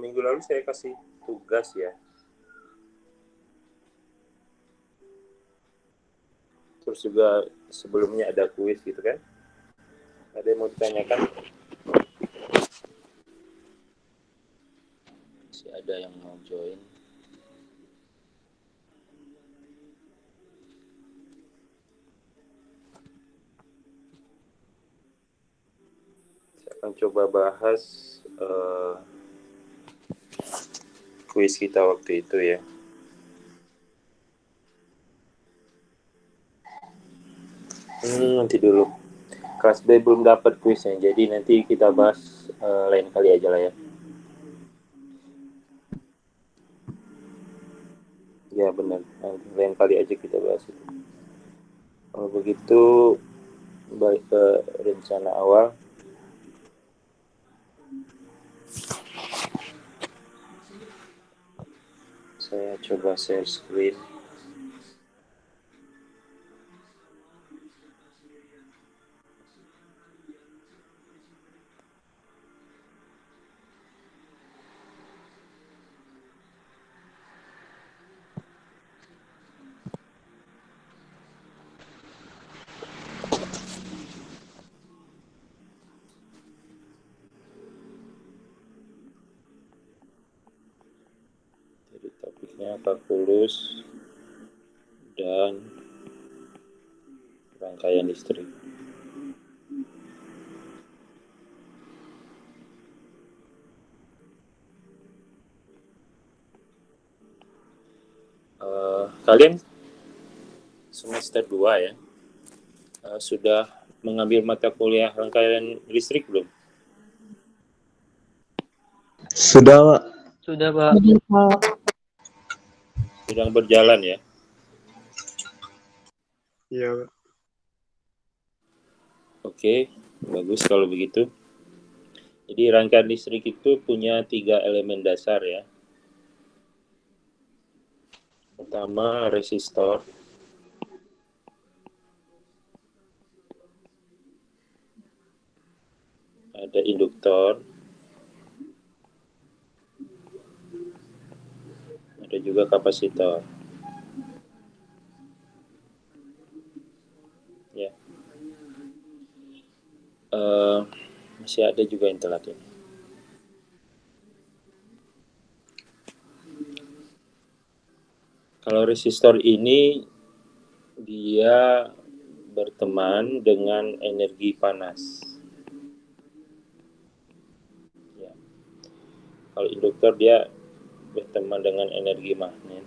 minggu lalu saya kasih tugas ya. Terus juga sebelumnya ada kuis gitu kan. Ada yang mau ditanyakan? Masih ada yang mau join? Saya akan coba bahas kuis kita waktu itu ya. Nanti dulu. Kelas B belum dapat kuisnya, jadi nanti kita bahas lain kali aja lah ya. Ya benar, lain kali aja kita bahas itu. Kalau begitu, balik ke rencana awal. Saya coba share screen. Jadi topiknya kalkulus dan rangkaian listrik. Kalian semester 2 ya, sudah mengambil mata kuliah rangkaian listrik belum? Sudah, Pak. Sudah, Pak. Sedang berjalan ya? Iya, Pak. Oke, bagus kalau begitu. Jadi rangkaian listrik itu punya 3 elemen dasar ya. Pertama, resistor. Ada induktor. Ada juga kapasitor. Ya. Masih ada juga yang telat ini. Kalau resistor ini dia berteman dengan energi panas. Ya. Kalau induktor dia berteman dengan energi magnet.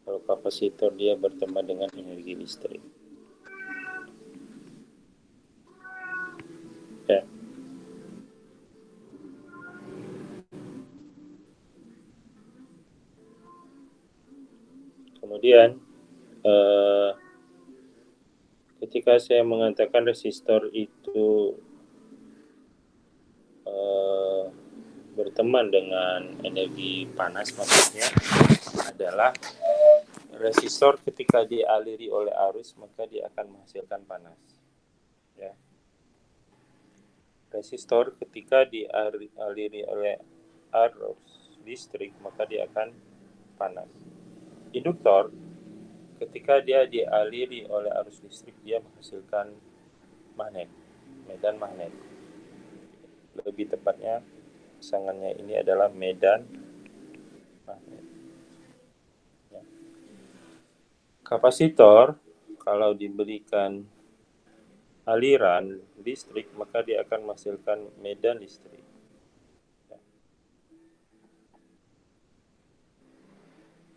Kalau kapasitor dia berteman dengan energi listrik. Ya. Kemudian ketika saya mengatakan resistor itu berteman dengan energi panas, maksudnya adalah resistor ketika dialiri oleh arus maka dia akan menghasilkan panas. Ya. Resistor ketika dialiri oleh arus listrik maka dia akan panas. Induktor ketika dia dialiri oleh arus listrik dia menghasilkan magnet, medan magnet. Lebih tepatnya pasangannya ini adalah medan magnet. Ya. Kapasitor kalau diberikan aliran listrik maka dia akan menghasilkan medan listrik. Ya.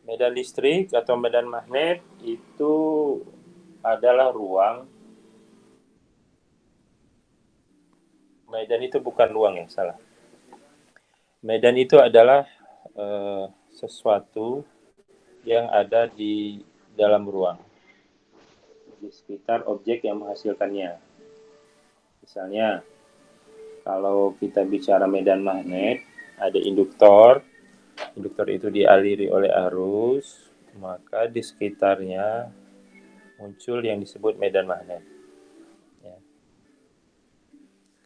Medan listrik atau medan magnet itu adalah ruang. Medan itu bukan ruang ya, salah. Medan itu adalah sesuatu yang ada di dalam ruang, di sekitar objek yang menghasilkannya. Misalnya, kalau kita bicara medan magnet, ada induktor. Induktor itu dialiri oleh arus, maka di sekitarnya muncul yang disebut medan magnet. Ya.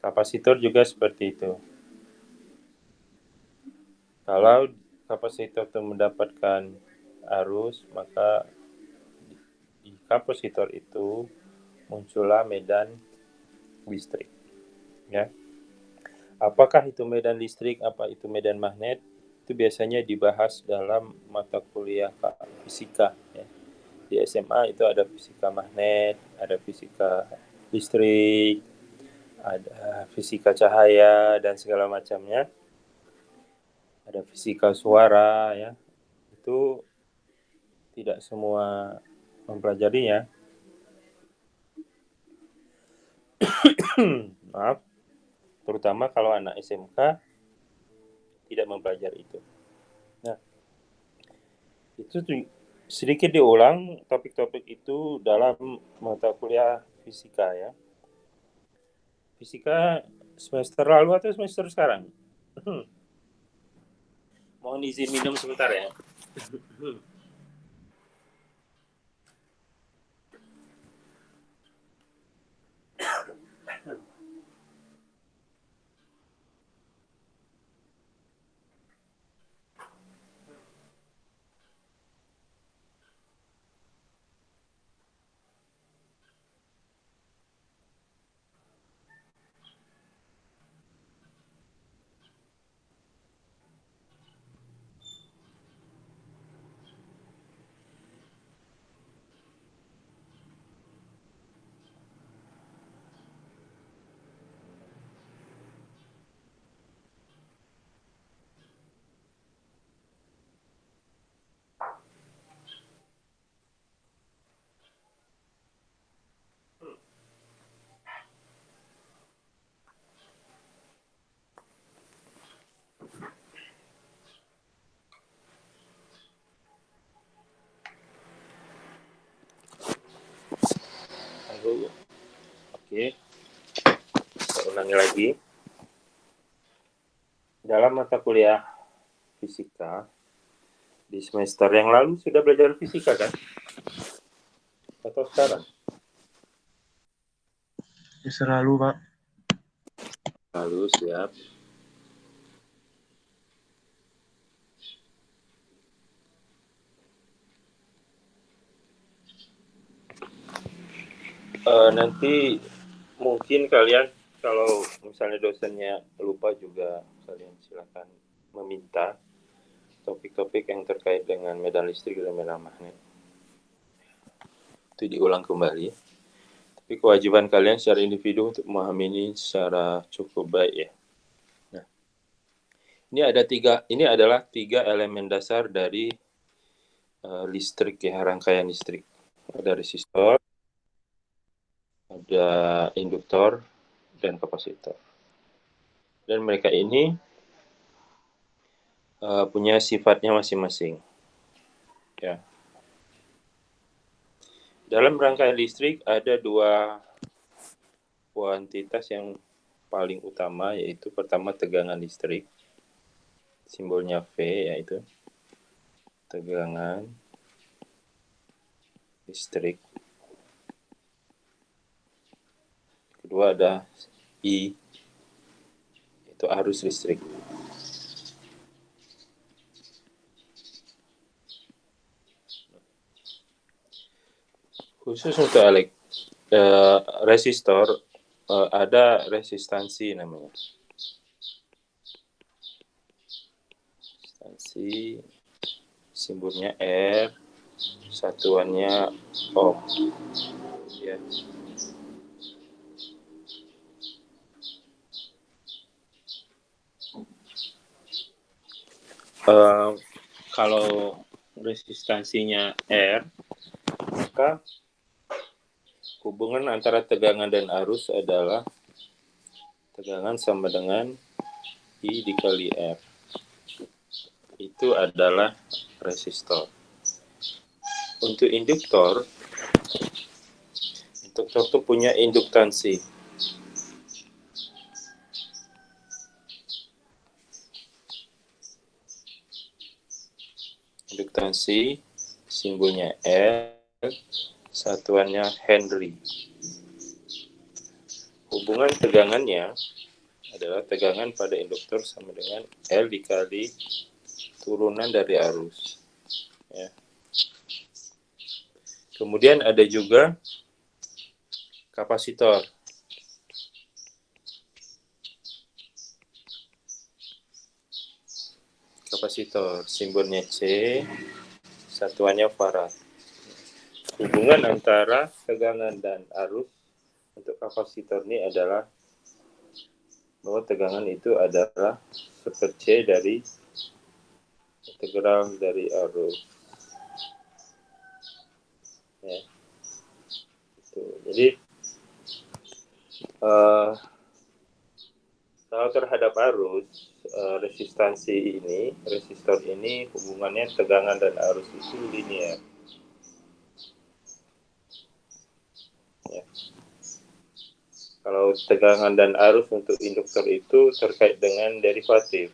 Kapasitor juga seperti itu. Kalau kapasitor itu mendapatkan arus, maka di kapasitor itu muncullah medan listrik. Ya. Apakah itu medan listrik, apa itu medan magnet? Itu biasanya dibahas dalam mata kuliah fisika. Ya. Di SMA itu ada fisika magnet, ada fisika listrik, ada fisika cahaya dan segala macamnya. Ada fisika suara, ya. Itu tidak semua mempelajarinya. Maaf, terutama kalau anak SMK tidak mempelajari itu. Nah, itu sedikit diulang topik-topik itu dalam mata kuliah fisika, ya. Fisika semester lalu atau semester sekarang? Mohon izin minum sebentar, ya. Lalu, oke, saya ulangi lagi. Dalam mata kuliah fisika, di semester yang lalu sudah belajar fisika, kan? Atau sekarang? Selalu, Pak. Lalu, siap. Nanti mungkin kalian kalau misalnya dosennya lupa juga, kalian silakan meminta topik-topik yang terkait dengan medan listrik dan medan magnet. Itu diulang kembali. Tapi kewajiban kalian secara individu untuk memahami ini secara cukup baik, ya. Nah, ini adalah tiga elemen dasar dari listrik, ya, rangkaian listrik. Ada resistor, ada induktor, dan kapasitor. Dan mereka ini punya sifatnya masing-masing. Ya. Dalam rangkaian listrik ada dua kuantitas yang paling utama, yaitu pertama tegangan listrik, simbolnya V, yaitu tegangan listrik. Kedua ada I, itu arus listrik. Khusus untuk resistor, ada resistansi namanya. Resistansi, simbolnya R, satuannya ohm. Ya. Kalau resistansinya R, maka hubungan antara tegangan dan arus adalah tegangan sama dengan I dikali R. Itu adalah resistor. Untuk induktor itu punya induktansi. Induktansi, simbolnya L, satuannya Henry. hubungan tegangannya adalah tegangan pada induktor sama dengan L dikali turunan dari arus. Ya. Kemudian ada juga kapasitor. Kapasitor, simbolnya C, satuannya farad. Hubungan antara tegangan dan arus untuk kapasitor ini adalah bahwa tegangan itu adalah seper-C dari integral dari arus. Ya. Jadi kalau terhadap arus, resistor ini hubungannya tegangan dan arus itu linear. Ya. Kalau tegangan dan arus untuk induktor itu terkait dengan derivatif.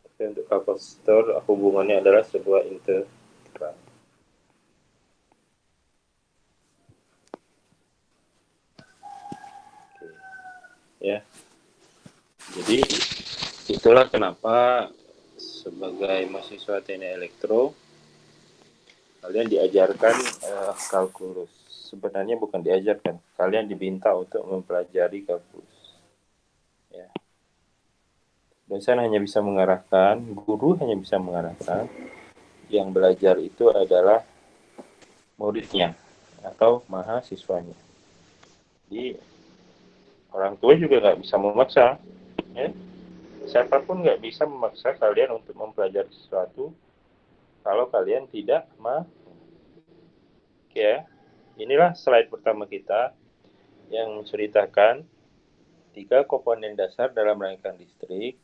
Tapi untuk kapasitor hubungannya adalah sebuah integral. Ya. Jadi itulah kenapa sebagai mahasiswa teknik elektro kalian diajarkan kalkulus. Sebenarnya bukan diajarkan, kalian diminta untuk mempelajari kalkulus. Ya. Dosen hanya bisa mengarahkan, guru hanya bisa mengarahkan. Yang belajar itu adalah muridnya atau mahasiswanya. Jadi orang tua juga nggak bisa memaksa. Ya. Siapapun nggak bisa memaksa kalian untuk mempelajari sesuatu kalau kalian tidak mampu. Oke, inilah slide pertama kita yang menceritakan 3 komponen dasar dalam rangkaian listrik.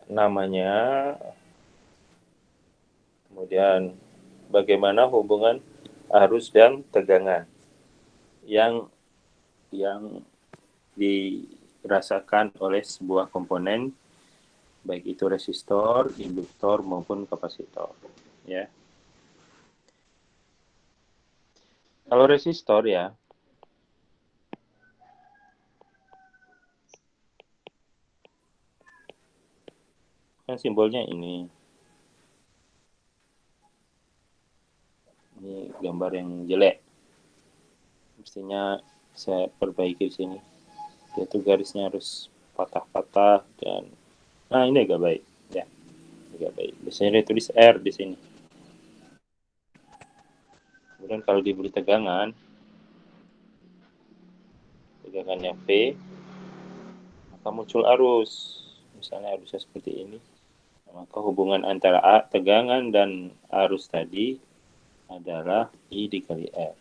Namanya, kemudian bagaimana hubungan arus dan tegangan yang dirasakan oleh sebuah komponen, baik itu resistor, induktor maupun kapasitor. Ya. Kalau resistor ya, kan simbolnya ini. Ini gambar yang jelek. Mestinya saya perbaiki di sini. Dia tuh garisnya harus patah-patah dan ini agak baik. Ya, agak baik. Biasanya dia tulis R di sini. Kemudian kalau diberi tegangannya P, maka muncul arus. Misalnya arusnya seperti ini. Maka hubungan antara tegangan dan arus tadi adalah I dikali R.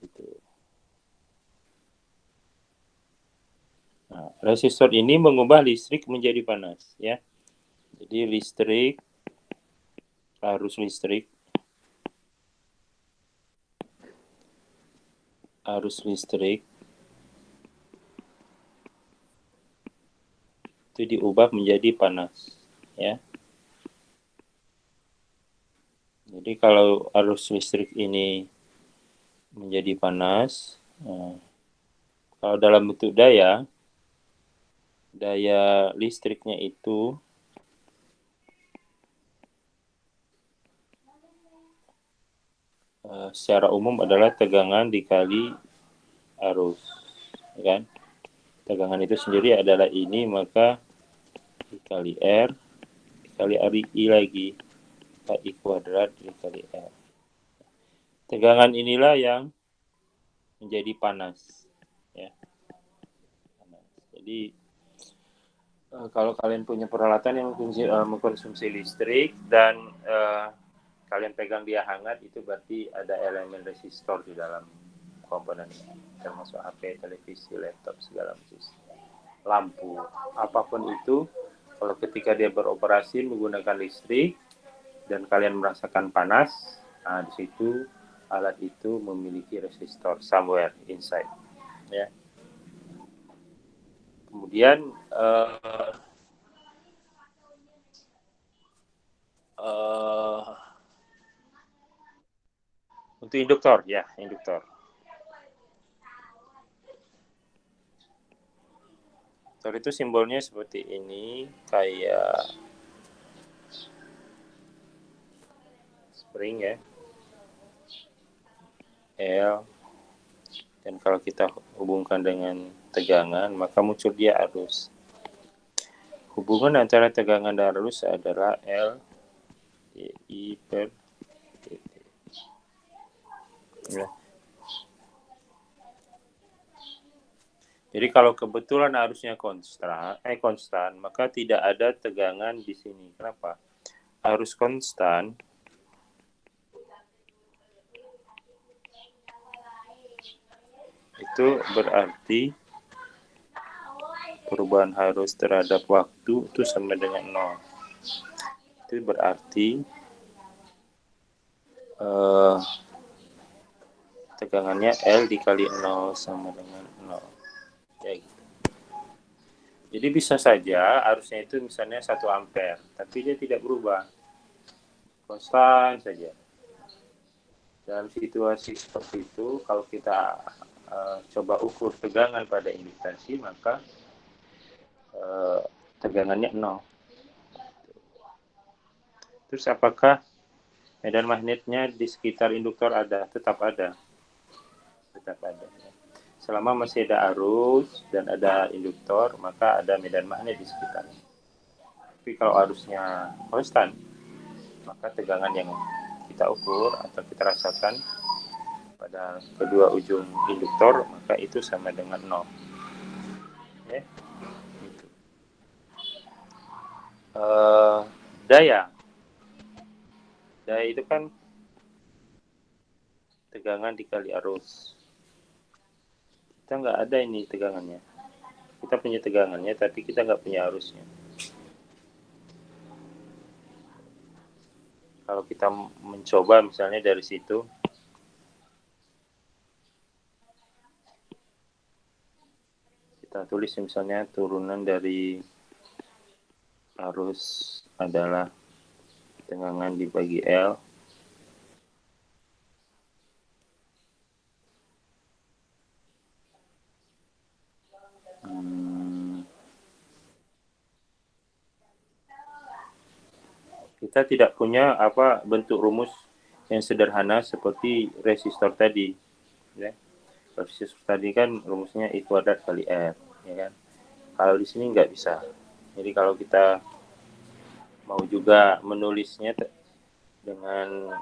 Gitu. Nah, resistor ini mengubah listrik menjadi panas, ya. Jadi arus listrik itu diubah menjadi panas, ya. Jadi kalau arus listrik ini menjadi panas, kalau dalam bentuk daya listriknya itu secara umum adalah tegangan dikali arus, kan? Tegangan itu sendiri adalah ini, maka dikali R dikali I lagi, I kuadrat dikali R. Tegangan inilah yang menjadi panas, ya. Jadi kalau kalian punya peralatan yang mengkonsumsi listrik dan kalian pegang dia hangat, itu berarti ada elemen resistor di dalam komponen ini, termasuk HP, televisi, laptop, segala macam, lampu, apapun itu. Kalau ketika dia beroperasi menggunakan listrik dan kalian merasakan panas, di situ alat itu memiliki resistor somewhere inside, ya. Kemudian Itu induktor, ya, induktor. Induktor itu simbolnya seperti ini, kayak spring ya, L. Dan kalau kita hubungkan dengan tegangan, maka muncul dia arus. Hubungan antara tegangan dan arus adalah L I per dt. Ya. Jadi kalau kebetulan arusnya konstan, maka tidak ada tegangan di sini. Kenapa? Arus konstan itu berarti perubahan arus terhadap waktu itu sama dengan 0. Itu berarti tegangannya L dikali 0 sama dengan 0. Ya gitu. Jadi bisa saja arusnya itu misalnya 1 ampere, tapi dia tidak berubah. Konstan saja. Dalam situasi seperti itu, kalau kita coba ukur tegangan pada induktasi, maka tegangannya 0. Terus apakah medan magnetnya di sekitar induktor ada? Tetap ada. Tetap ada. Selama masih ada arus dan ada induktor, maka ada medan magnet di sekitarnya. Tapi kalau arusnya konstan, maka tegangan yang kita ukur atau kita rasakan pada kedua ujung induktor, maka itu sama dengan 0. Ya. Gitu. Daya itu kan tegangan dikali arus. Kita nggak ada ini tegangannya. Kita punya tegangannya, tapi kita nggak punya arusnya. Kalau kita mencoba misalnya dari situ, kita tulis misalnya turunan dari arus adalah tegangan dibagi L. Kita tidak punya bentuk rumus yang sederhana seperti resistor tadi, ya. Resistor tadi kan rumusnya I kuadrat kali R, ya kan. Kalau di sini nggak bisa. Jadi kalau kita mau juga menulisnya dengan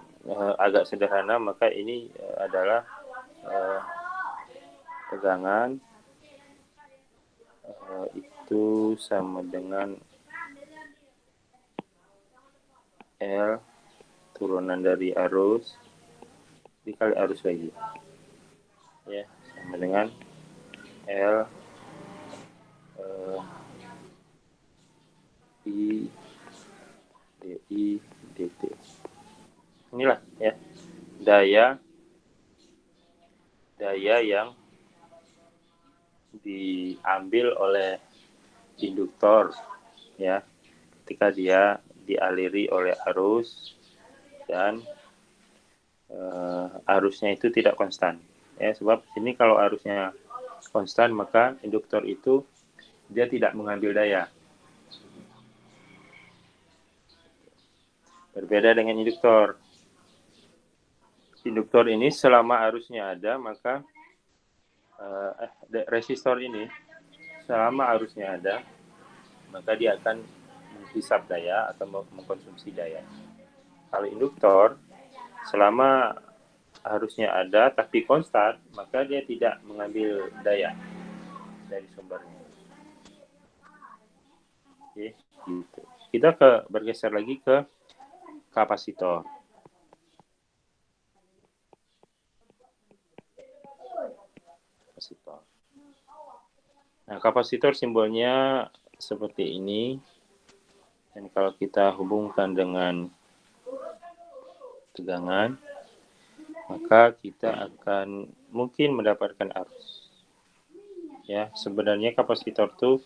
agak sederhana, maka ini adalah tegangan itu sama dengan L turunan dari arus dikali arus lagi, ya, sama dengan L I DI dt. Inilah ya daya yang diambil oleh induktor, ya, ketika dia dialiri oleh arus dan arusnya itu tidak konstan, ya. Sebab ini kalau arusnya konstan, maka induktor itu dia tidak mengambil daya. Berbeda dengan induktor. Induktor ini selama arusnya ada, maka resistor ini selama arusnya ada, maka dia akan menghisap daya atau mengkonsumsi daya. Kalau induktor, selama arusnya ada tapi konstan, maka dia tidak mengambil daya dari sumbernya. Oke, gitu. Kita bergeser lagi ke kapasitor. Nah, kapasitor simbolnya seperti ini. Dan kalau kita hubungkan dengan tegangan, maka kita akan mungkin mendapatkan arus. Ya, sebenarnya kapasitor itu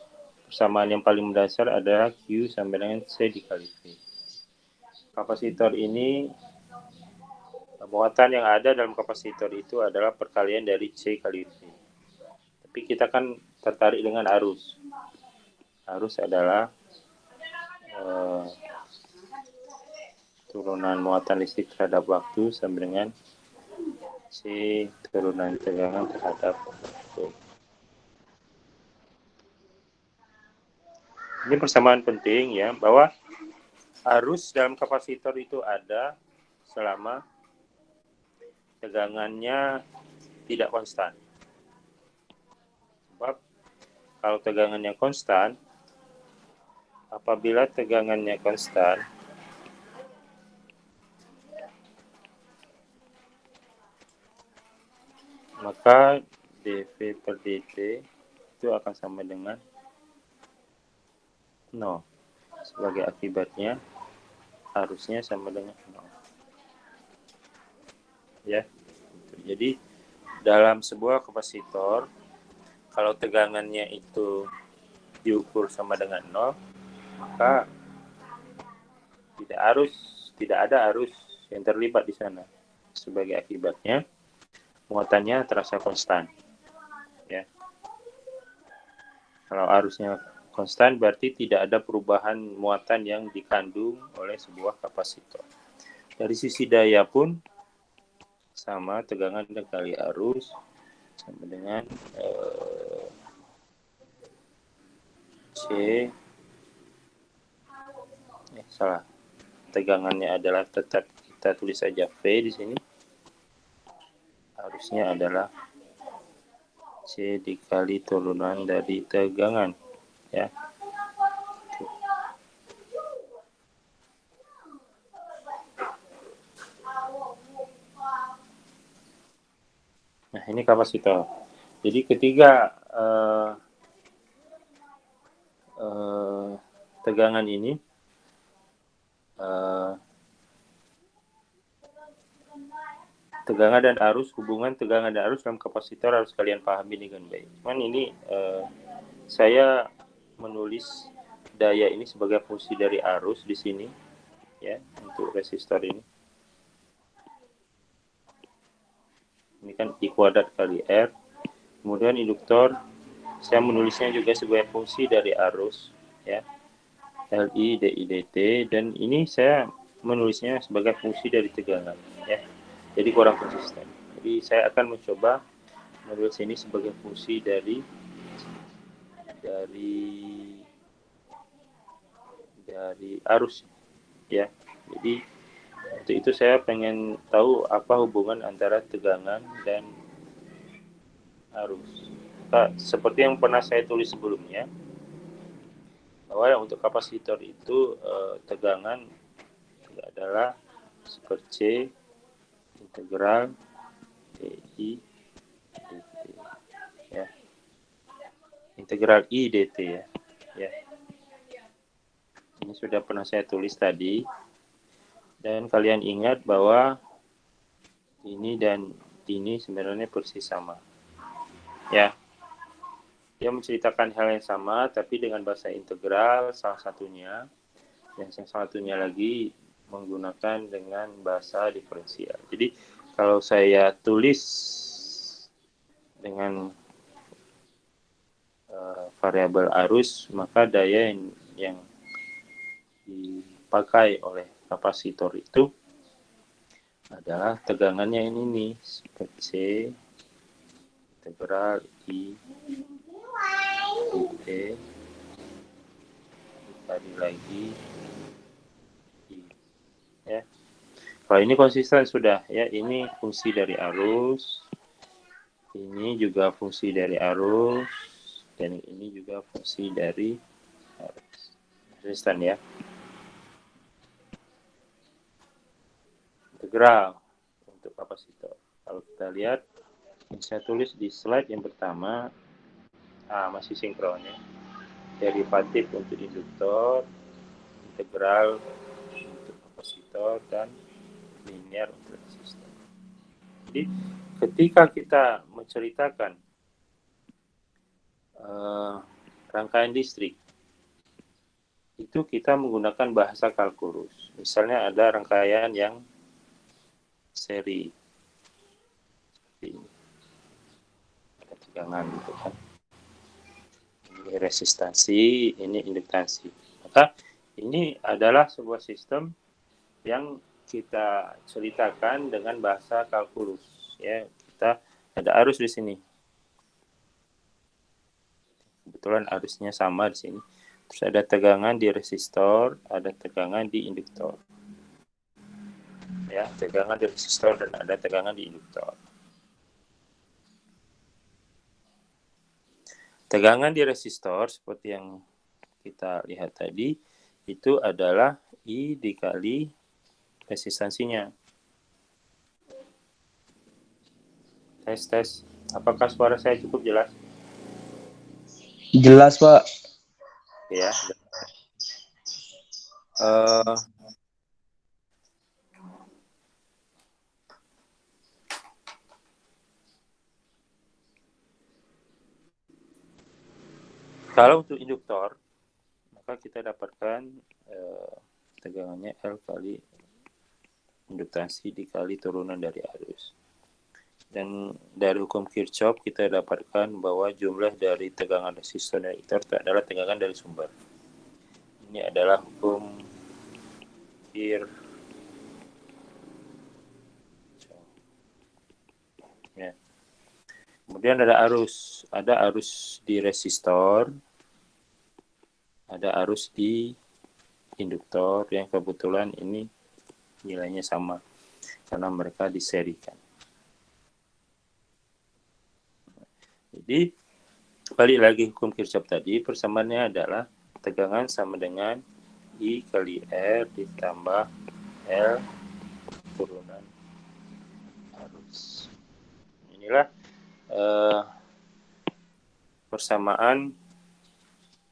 persamaan yang paling mendasar adalah Q sampai dengan C dikali V. Kapasitor ini muatan yang ada dalam kapasitor itu adalah perkalian dari C kali V. Tapi kita kan tertarik dengan arus. Arus adalah turunan muatan listrik terhadap waktu sama dengan C turunan tegangan terhadap waktu. Ini persamaan penting ya, bahwa arus dalam kapasitor itu ada selama tegangannya tidak konstan. Sebab kalau tegangannya konstan, apabila tegangannya konstan, maka dV per dt itu akan sama dengan 0. Sebagai akibatnya, arusnya sama dengan 0. Ya. Jadi, dalam sebuah kapasitor, kalau tegangannya itu diukur sama dengan 0, maka tidak ada arus yang terlibat di sana. Sebagai akibatnya, muatannya terasa konstan. Ya. Kalau arusnya konstan berarti tidak ada perubahan muatan yang dikandung oleh sebuah kapasitor. Dari sisi daya pun sama, tegangan kali arus sama dengan C. Salah. Tegangannya adalah tetap kita tulis saja V di sini. Arusnya adalah C dikali turunan dari tegangan, ya. Nah, ini kapasitor. Jadi ketika tegangan ini tegangan dan arus, hubungan tegangan dan arus dalam kapasitor harus kalian pahami dengan baik. Cuman ini saya menulis daya ini sebagai fungsi dari arus di sini, ya, untuk resistor ini. Ini kan I kuadrat kali R. Kemudian induktor, saya menulisnya juga sebagai fungsi dari arus, ya, LI DI DT, dan ini saya menulisnya sebagai fungsi dari tegangan, ya. Jadi kurang konsisten. Jadi saya akan mencoba menulis ini sebagai fungsi dari arus, ya. Jadi untuk itu saya pengen tahu apa hubungan antara tegangan dan arus. Nah, seperti yang pernah saya tulis sebelumnya, bahwa untuk kapasitor itu tegangan adalah super C integral DI dt, ya. Integral I dt, ya. Ya. Ini sudah pernah saya tulis tadi. Dan kalian ingat bahwa ini dan ini sebenarnya persis sama. Ya. Dia menceritakan hal yang sama tapi dengan bahasa integral salah satunya, dan yang satunya lagi menggunakan dengan bahasa diferensial. Jadi kalau saya tulis dengan variabel arus, maka daya yang dipakai oleh kapasitor itu adalah tegangannya ini nih, C integral I dt dikali lagi I, ya. Kalau ini konsisten sudah, ya. Ini fungsi dari arus, ini juga fungsi dari arus, dan ini juga fungsi dari arus. Konsisten, ya. Integral untuk kapasitor. Kalau kita lihat, yang saya tulis di slide yang pertama, masih sinkron, ya. Derivatif untuk induktor, integral untuk kapasitor, dan linear untuk resistor. Jadi ketika kita menceritakan rangkaian listrik, itu kita menggunakan bahasa kalkulus. Misalnya ada rangkaian yang seri. Seperti ini. Ada tegangan gitu kan. Ini resistansi, ini induktansi. Maka ini adalah sebuah sistem yang kita ceritakan dengan bahasa kalkulus. Ya, kita ada arus di sini. Kebetulan arusnya sama di sini. Terus ada tegangan di resistor, ada tegangan di induktor. Ya, tegangan di resistor dan ada tegangan di induktor. Tegangan di resistor seperti yang kita lihat tadi itu adalah I dikali resistansinya. Tes. Apakah suara saya cukup jelas? Jelas, Pak. Ya. Kalau untuk induktor, maka kita dapatkan tegangannya L kali induktansi dikali turunan dari arus. Dan dari hukum Kirchhoff kita dapatkan bahwa jumlah dari tegangan resistor dan induktor itu adalah tegangan dari sumber. Ini adalah hukum Kirchhoff. Ya. Kemudian ada arus di resistor, ada arus di induktor yang kebetulan ini nilainya sama karena mereka diserikan. Jadi balik lagi hukum Kirchhoff tadi, persamaannya adalah tegangan sama dengan I kali R ditambah L turunan arus. Inilah persamaan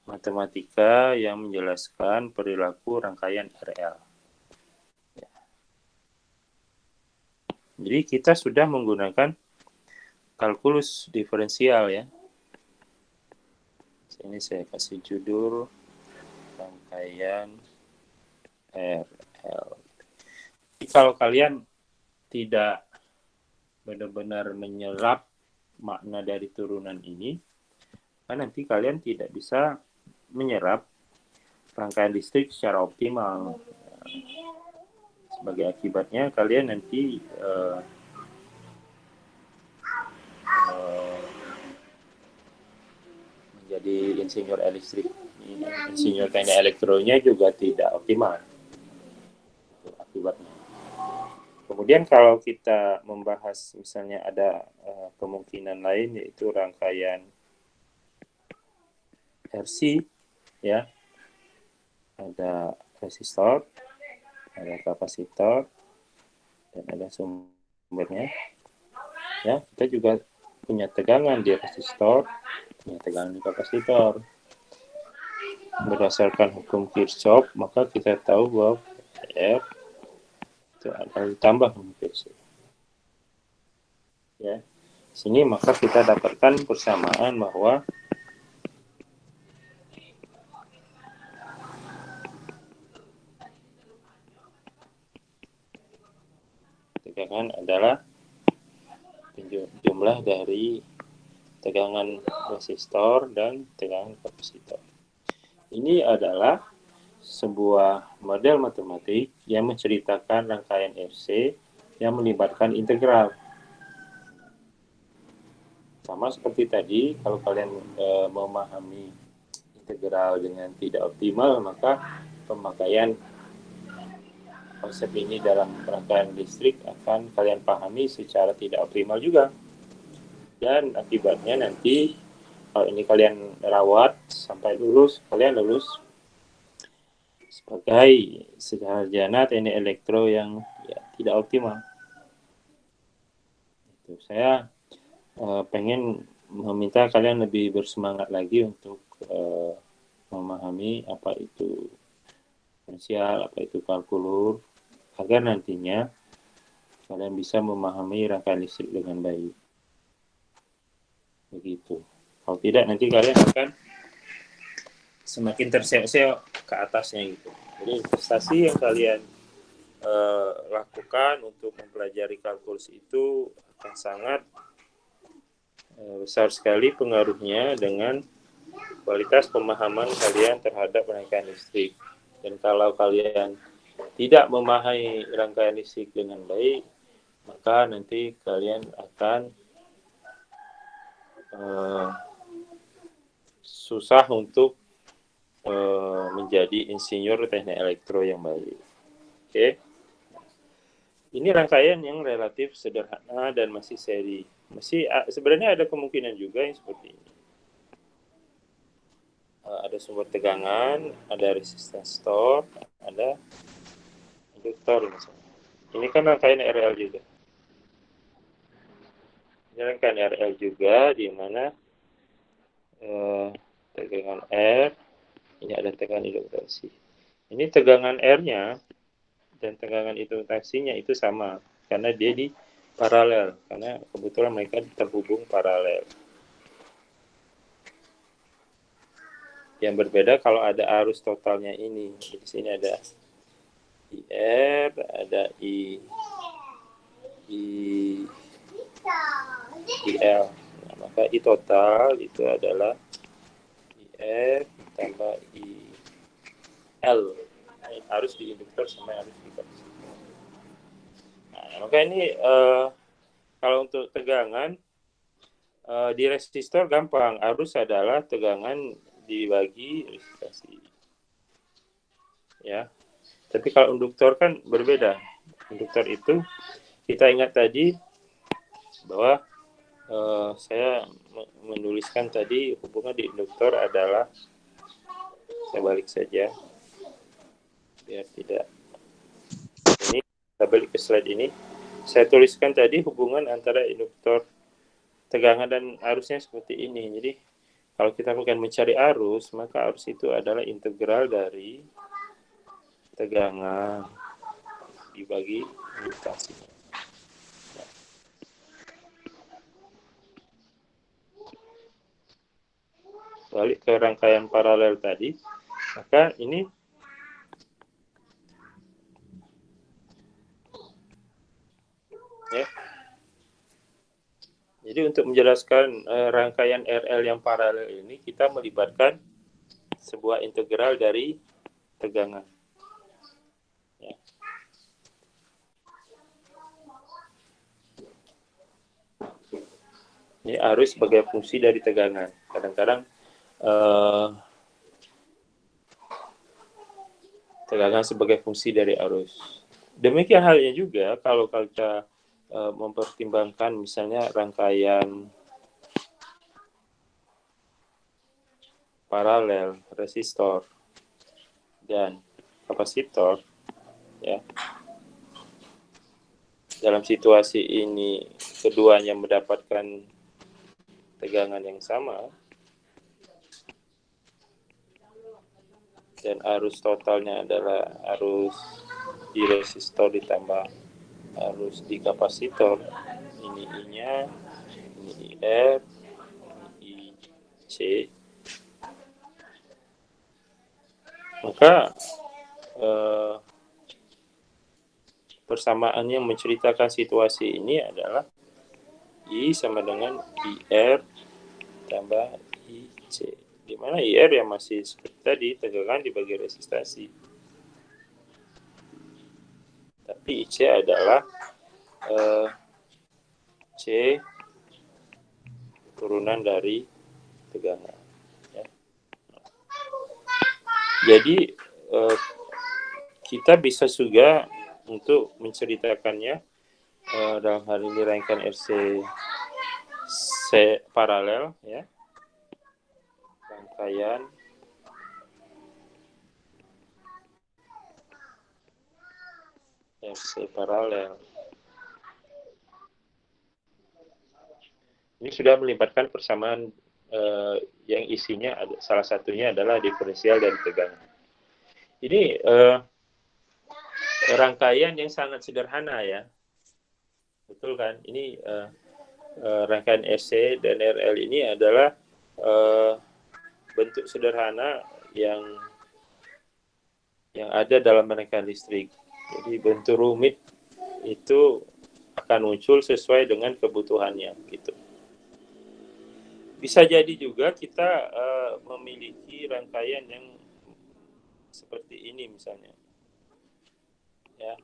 matematika yang menjelaskan perilaku rangkaian RL. Ya. Jadi kita sudah menggunakan kalkulus diferensial ya. Ini saya kasih judul rangkaian RL. Jadi kalau kalian tidak benar-benar menyerap makna dari turunan ini, kan nanti kalian tidak bisa menyerap rangkaian listrik secara optimal. Sebagai akibatnya kalian nanti menjadi insinyur listrik, insinyur teknik elektronya juga tidak optimal. Itu akibatnya. Kemudian kalau kita membahas misalnya ada kemungkinan lain yaitu rangkaian RC, ya, ada resistor, ada kapasitor, dan ada sumbernya. Ya, kita juga punya tegangan di resistor, punya tegangan di kapasitor. Berdasarkan hukum Kirchhoff, maka kita tahu bahwa F itu akan ditambah dengan PC. Ya, sini maka kita dapatkan persamaan bahwa tegangan adalah jumlah dari tegangan resistor dan tegangan kapasitor. Ini adalah sebuah model matematik yang menceritakan rangkaian RC yang melibatkan integral. Sama seperti tadi, kalau kalian memahami integral dengan tidak optimal, maka pemakaian konsep ini dalam rangkaian listrik akan kalian pahami secara tidak optimal juga. Dan akibatnya nanti kalau ini kalian rawat sampai lulus, kalian lulus sebagai sarjana teknik elektro yang ya, tidak optimal. Itu saya pengen meminta kalian lebih bersemangat lagi untuk memahami apa itu diferensial, apa itu kalkulus, agar nantinya kalian bisa memahami rangkaian listrik dengan baik. Begitu. Kalau tidak nanti kalian akan semakin terseok-seok ke atasnya gitu. Jadi investasi yang kalian lakukan untuk mempelajari kalkulus itu akan sangat besar sekali pengaruhnya dengan kualitas pemahaman kalian terhadap rangkaian listrik. Dan kalau kalian tidak memahami rangkaian listrik dengan baik, maka nanti kalian akan susah untuk menjadi insinyur teknik elektro yang baik. Oke. Ini rangkaian yang relatif sederhana dan masih seri. Sebenarnya ada kemungkinan juga yang seperti ini. Ada sumber tegangan, ada resistor, ada induktor misalnya. Ini kan rangkaian RL juga. Ini rangkaian RL juga di mana tegangan R, ini ada tegangan induktasi. Ini tegangan R-nya dan tegangan induktasinya itu sama karena dia di paralel, karena kebetulan mereka terhubung paralel. Yang berbeda kalau ada arus totalnya ini. Di sini ada IR, ada IL. Nah, maka I total itu adalah IR tambah IL. Arus di induktor sama arus di kapasitor. Nah, maka ini kalau untuk tegangan di resistor gampang. Arus adalah tegangan dibagi resistasi. Ya. Tapi kalau induktor kan berbeda. Induktor itu kita ingat tadi bahwa saya menuliskan tadi hubungan di induktor adalah, saya balik saja biar tidak ini, saya balik ke slide ini. Saya tuliskan tadi hubungan antara induktor tegangan dan arusnya seperti ini. Jadi kalau kita akan mencari arus, maka arus itu adalah integral dari tegangan dibagi induktasi. Balik ke rangkaian paralel tadi, maka ini ya. Jadi untuk menjelaskan rangkaian RL yang paralel ini, kita melibatkan sebuah integral dari tegangan. Ya. Ini arus sebagai fungsi dari tegangan. Kadang-kadang tegangan sebagai fungsi dari arus. Demikian halnya juga kalau kita mempertimbangkan misalnya rangkaian paralel, resistor, dan kapasitor, ya. Dalam situasi ini keduanya mendapatkan tegangan yang sama dan arus totalnya adalah arus di resistor ditambah arus di kapasitor. Ini I-nya, ini IR, ini IC. Maka persamaan yang menceritakan situasi ini adalah I sama dengan IR tambah IC. Di mana IR yang masih seperti tadi, tegangan dibagi resistasi. Tapi IC adalah C turunan dari tegangan. Ya. Jadi kita bisa juga untuk menceritakannya dalam hal ini rangkaian RC paralel, ya. Rangkaian RC paralel. Ini sudah melibatkan persamaan yang isinya salah satunya adalah diferensial dari tegangan. Ini rangkaian yang sangat sederhana, ya. Betul kan? Ini rangkaian RC dan RL ini adalah bentuk sederhana yang ada dalam rangkaian listrik. Jadi bentuk rumit itu akan muncul sesuai dengan kebutuhannya gitu. Bisa jadi juga kita memiliki rangkaian yang seperti ini misalnya, ya.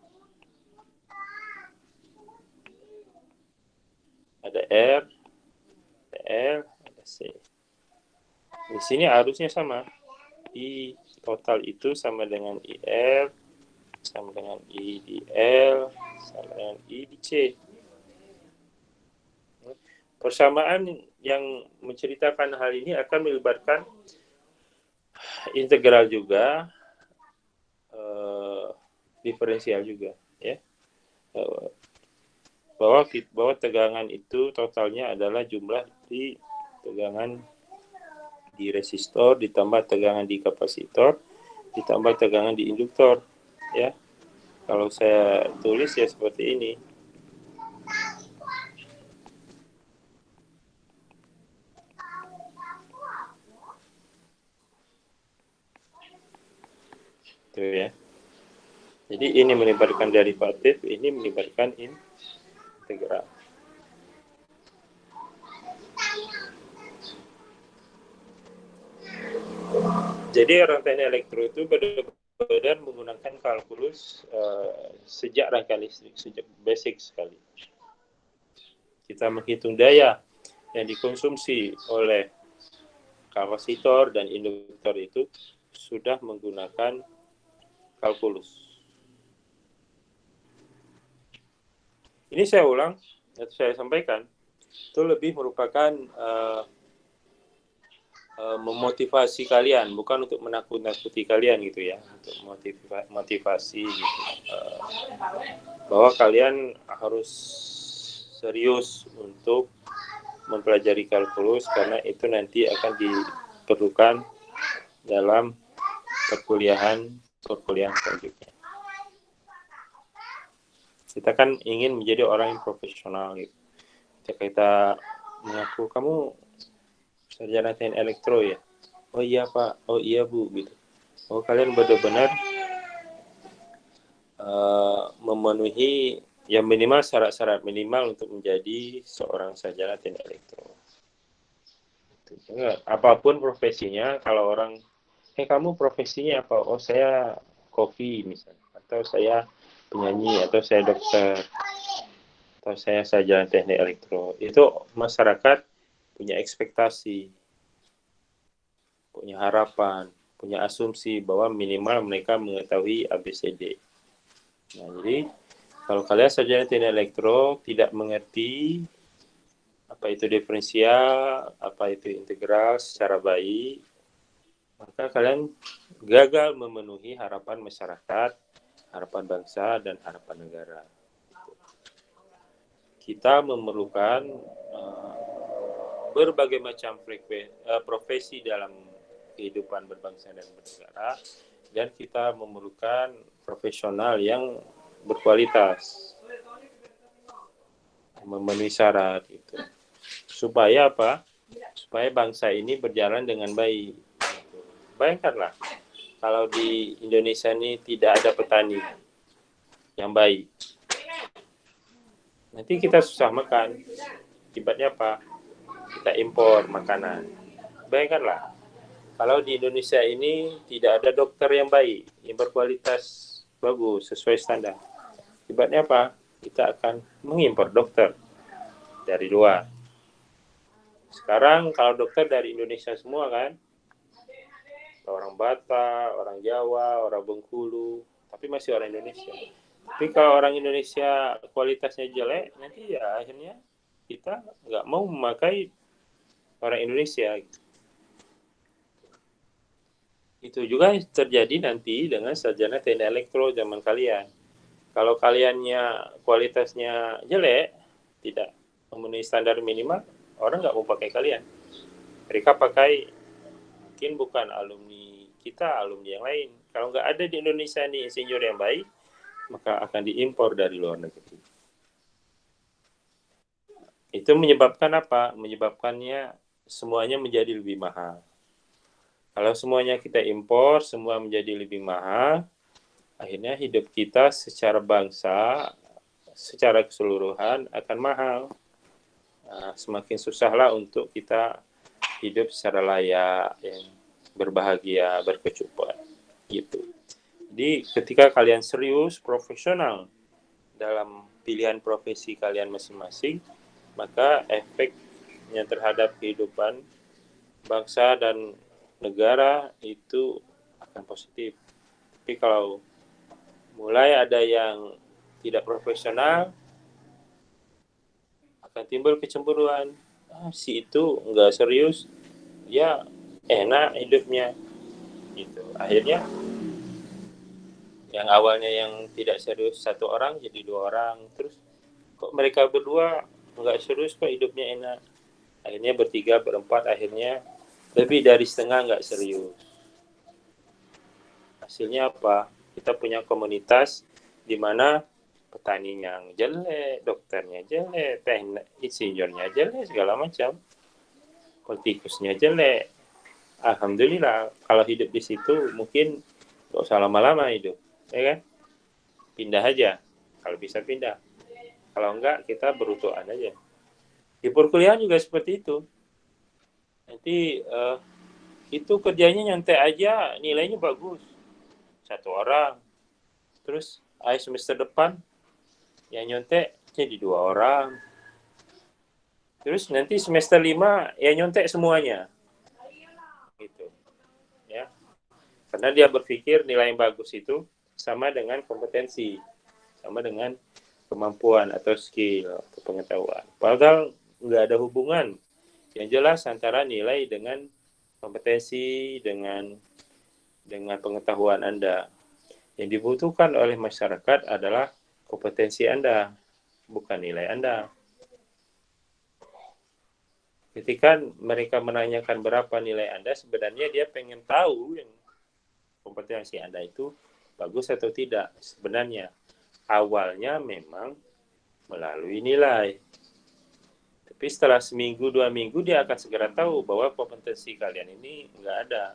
Ada R, ada L, ada C. Di sini arusnya sama. I total itu sama dengan IL, sama dengan I di L, sama dengan I di C. Persamaan yang menceritakan hal ini akan melibatkan integral juga, diferensial juga, ya. Bahwa tegangan itu totalnya adalah jumlah di tegangan di resistor ditambah tegangan di kapasitor ditambah tegangan di induktor, ya. Kalau saya tulis ya seperti ini. Tuh ya. Jadi ini melibatkan derivatif, ini melibatkan integral. Jadi rangkaian elektro itu benar-benar menggunakan kalkulus sejak rangkaian listrik, sejak basic sekali. Kita menghitung daya yang dikonsumsi oleh kapasitor dan induktor itu sudah menggunakan kalkulus. Ini saya ulang, atau saya sampaikan, itu lebih merupakan memotivasi kalian, bukan untuk menakut-nakuti kalian gitu ya, untuk motivasi gitu, bahwa kalian harus serius untuk mempelajari kalkulus karena itu nanti akan diperlukan dalam perkuliahan selanjutnya. Kita kan ingin menjadi orang yang profesional gitu. Kita mengaku kamu sarjana teknik elektro ya. Oh iya Pak, oh iya Bu gitu. Oh kalian benar-benar memenuhi yang minimal syarat-syarat minimal untuk menjadi seorang sarjana teknik elektro. Apapun profesinya, kalau orang, kamu profesinya apa? Oh saya koki misalnya, atau saya penyanyi, atau saya dokter, atau saya sarjana teknik elektro. Itu masyarakat punya ekspektasi, punya harapan, punya asumsi bahwa minimal mereka mengetahui ABCD. Nah, jadi kalau kalian sarjana teknik elektro tidak mengerti apa itu diferensial, apa itu integral secara baik, maka kalian gagal memenuhi harapan masyarakat, harapan bangsa, dan harapan negara. Kita memerlukan berbagai macam profesi dalam kehidupan berbangsa dan bernegara, dan kita memerlukan profesional yang berkualitas, memenuhi syarat itu. Supaya apa? Supaya bangsa ini berjalan dengan baik. Bayangkanlah, kalau di Indonesia ini tidak ada petani yang baik, nanti kita susah makan. Akibatnya apa? Kita impor makanan. Bayangkanlah, kalau di Indonesia ini tidak ada dokter yang baik, yang berkualitas bagus, sesuai standar. Akibatnya apa? Kita akan mengimpor dokter dari luar. Sekarang kalau dokter dari Indonesia semua kan, orang Batak, orang Jawa, orang Bengkulu, tapi masih orang Indonesia. Tapi kalau orang Indonesia kualitasnya jelek, nanti ya akhirnya kita nggak mau memakai orang Indonesia. Itu juga terjadi nanti dengan sarjana teknik elektro zaman kalian. Kalau kaliannya kualitasnya jelek, tidak memenuhi standar minimal, orang nggak mau pakai kalian. Mereka pakai mungkin bukan alumni kita, alumni yang lain. Kalau nggak ada di Indonesia nih insinyur yang baik, maka akan diimpor dari luar negeri. Itu menyebabkan apa? Menyebabkannya semuanya menjadi lebih mahal. Kalau semuanya kita impor, semua menjadi lebih mahal, akhirnya hidup kita secara bangsa, secara keseluruhan akan mahal. Semakin susahlah untuk kita hidup secara layak, yang berbahagia, berkecukupan, gitu. Jadi ketika kalian serius, profesional dalam pilihan profesi kalian masing-masing, maka efeknya terhadap kehidupan bangsa dan negara itu akan positif. Tapi kalau mulai ada yang tidak profesional, akan timbul kecemburuan. Si itu nggak serius, dia enak hidupnya, gitu. Akhirnya yang awalnya yang tidak serius satu orang jadi dua orang, terus kok mereka berdua nggak serius kok hidupnya enak. Akhirnya bertiga, berempat, akhirnya lebih dari setengah nggak serius. Hasilnya apa? Kita punya komunitas di mana petaninya jelek, dokternya jelek, insinyurnya jelek, segala macam. Politikusnya jelek. Alhamdulillah, kalau hidup di situ mungkin gak usah lama-lama hidup, ya kan? Pindah aja, kalau bisa pindah. Kalau enggak, kita berutuhan aja. Di perkuliahan juga seperti itu. Nanti itu kerjanya nyantai aja, nilainya bagus. Satu orang. Terus semester depan yang nyontek jadi dua orang. Terus nanti semester 5 yang nyontek semuanya. Gitu. Ya. Karena dia berpikir nilai yang bagus itu sama dengan kompetensi, sama dengan kemampuan atau skill atau pengetahuan. Padahal nggak ada hubungan yang jelas antara nilai dengan kompetensi, dengan pengetahuan Anda. Yang dibutuhkan oleh masyarakat adalah kompetensi Anda, bukan nilai Anda. Ketika mereka menanyakan berapa nilai Anda, sebenarnya dia pengen tahu yang kompetensi Anda itu bagus atau tidak. Sebenarnya awalnya memang melalui nilai. Tapi setelah seminggu, 2 minggu, dia akan segera tahu bahwa kompetensi kalian ini nggak ada.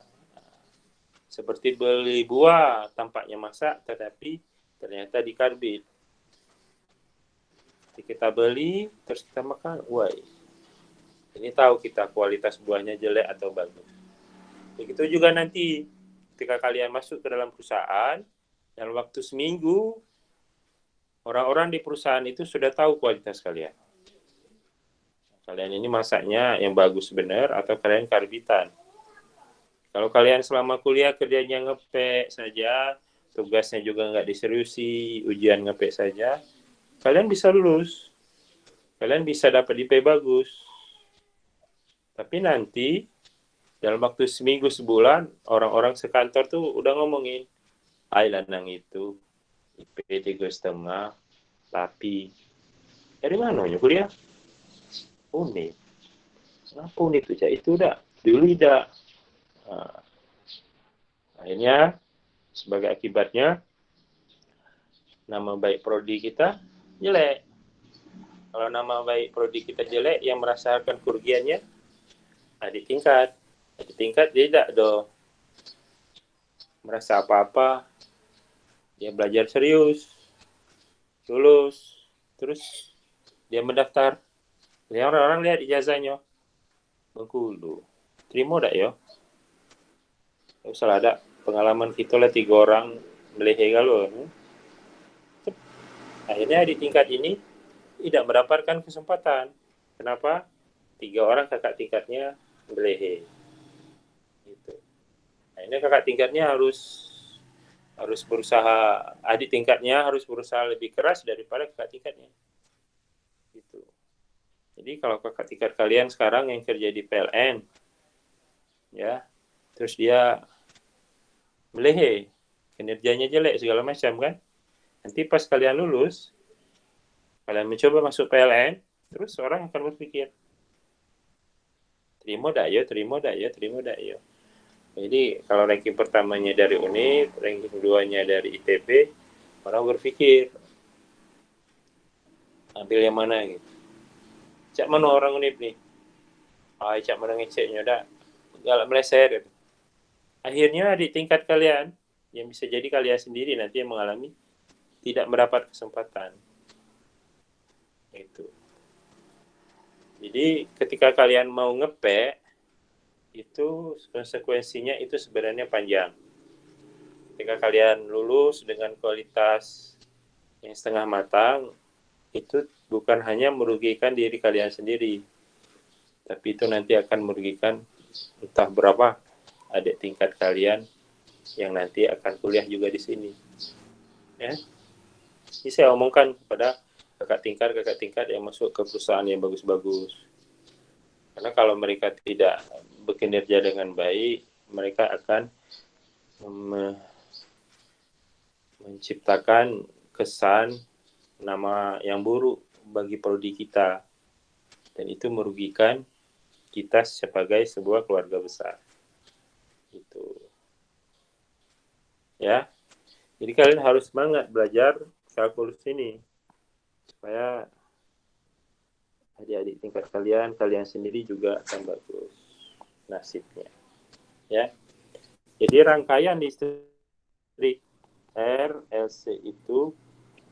Seperti beli buah, tampaknya masak, tetapi ternyata dikarbit. Jadi kita beli, terus kita makan, wah, ini tahu kita kualitas buahnya jelek atau bagus. Begitu juga nanti, ketika kalian masuk ke dalam perusahaan, dalam waktu seminggu, orang-orang di perusahaan itu sudah tahu kualitas kalian. Kalian ini masaknya yang bagus benar atau kalian karbitan. Kalau kalian selama kuliah kerjanya ngepek saja, tugasnya juga nggak diseriusi, ujian ngepek saja, kalian bisa lulus. Kalian bisa dapat IP bagus. Tapi nanti, dalam waktu seminggu, sebulan, orang-orang sekantor tuh udah ngomongin, lanang itu, IP 3,5, tapi dari mana kuliah? Unit. Kenapa unit itu? Itu udah, dulu udah. Nah, akhirnya sebagai akibatnya nama baik prodi kita jelek. Kalau nama baik prodi kita jelek, yang merasakan kerugiannya adik tingkat. Adik tingkat tidak dong merasa apa-apa. Dia belajar serius, lulus, terus dia mendaftar. Lihat orang-orang lihat ijazahnya, Bengkulu. Terima tak ya? Salah ada pengalaman kita lah 3 orang melehe kalau. Akhirnya di tingkat ini tidak mendapatkan kesempatan. Kenapa? 3 orang kakak tingkatnya melehe. Gitu. Akhirnya kakak tingkatnya harus berusaha, adik tingkatnya harus berusaha lebih keras daripada kakak tingkatnya. Gitu. Jadi kalau kakak tingkat kalian sekarang yang kerja di PLN, ya, terus dia melehe, kinerjanya jelek segala macam kan, nanti pas kalian lulus, kalian mencoba masuk PLN, terus orang akan berpikir, terima dak yo. Jadi kalau ranking pertamanya dari UNIF, ranking keduanya dari ITB, orang berpikir ambil yang mana gitu. Cak mana orang UNIF nih? Cak mana ngeceknya dak, galak meleset gitu. Akhirnya di tingkat kalian yang bisa jadi kalian sendiri nanti yang mengalami tidak mendapat kesempatan. Itu. Jadi ketika kalian mau nge-P, itu konsekuensinya itu sebenarnya panjang. Ketika kalian lulus dengan kualitas yang setengah matang, itu bukan hanya merugikan diri kalian sendiri, tapi itu nanti akan merugikan entah berapa adik tingkat kalian yang nanti akan kuliah juga di sini. Ya, ini saya omongkan kepada kakak tingkat yang masuk ke perusahaan yang bagus-bagus. Karena kalau mereka tidak bekinerja dengan baik, mereka akan menciptakan kesan nama yang buruk bagi prodi kita. Dan itu merugikan kita sebagai sebuah keluarga besar. Gitu. Ya. Jadi kalian harus semangat belajar kalkulus ini. Supaya adik-adik tingkat kalian sendiri juga akan bagus nasibnya. Ya. Jadi rangkaian listrik RLC itu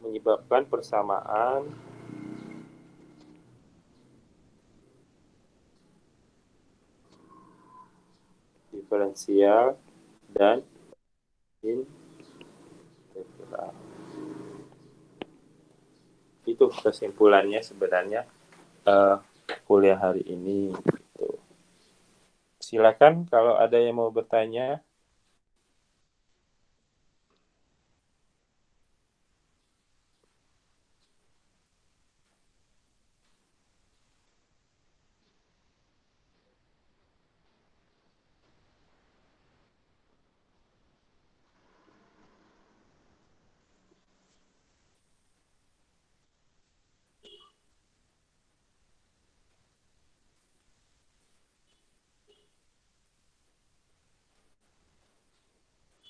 menyebabkan persamaan diferensial dan integral. Itu kesimpulannya sebenarnya kuliah hari ini. Gitu. Silakan kalau ada yang mau bertanya.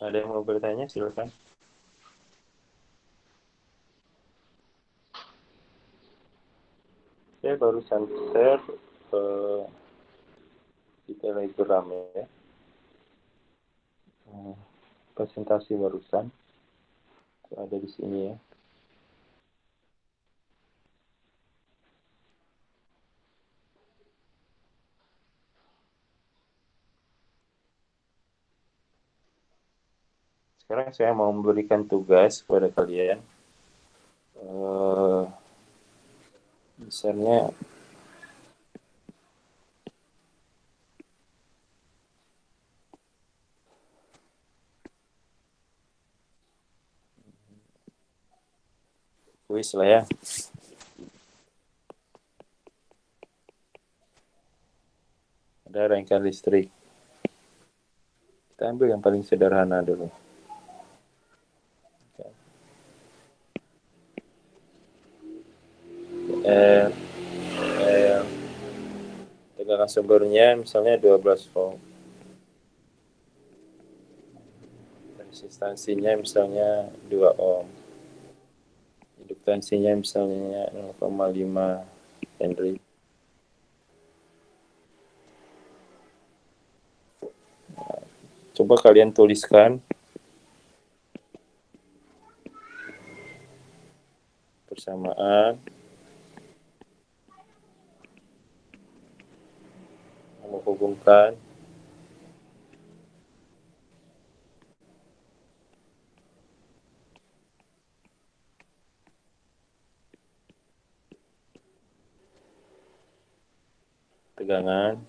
Ada yang mau bertanya, silakan. Saya barusan share di Telegram ya. Presentasi barusan. Ada di sini ya. Sekarang saya mau memberikan tugas kepada kalian. Misalnya kuis lah ya. Ada rangkaian listrik. Kita ambil yang paling sederhana dulu. Tegangan sumbernya misalnya 12 volt. Resistansinya misalnya 2 ohm. Induktansinya misalnya 0,5 Henry. Coba kalian tuliskan persamaan menghubungkan tegangan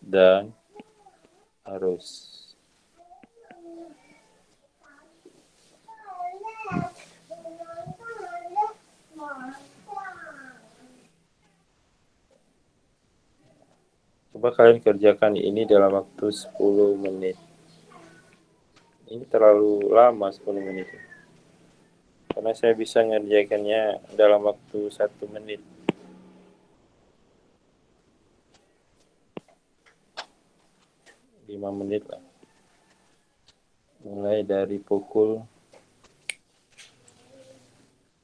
dan arus. Coba kalian kerjakan ini dalam waktu 10 menit. Ini terlalu lama 10 menit. Karena saya bisa ngerjakannya dalam waktu 1 menit. Lima menit lah. Mulai dari pukul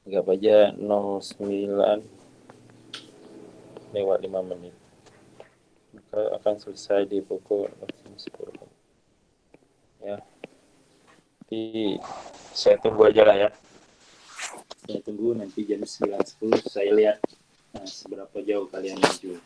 anggap aja 09 lewat 5 menit. akan selesai di pukul 10. Ya, jadi saya tunggu aja lah ya. Saya tunggu nanti jam 9.10 saya lihat seberapa jauh kalian maju.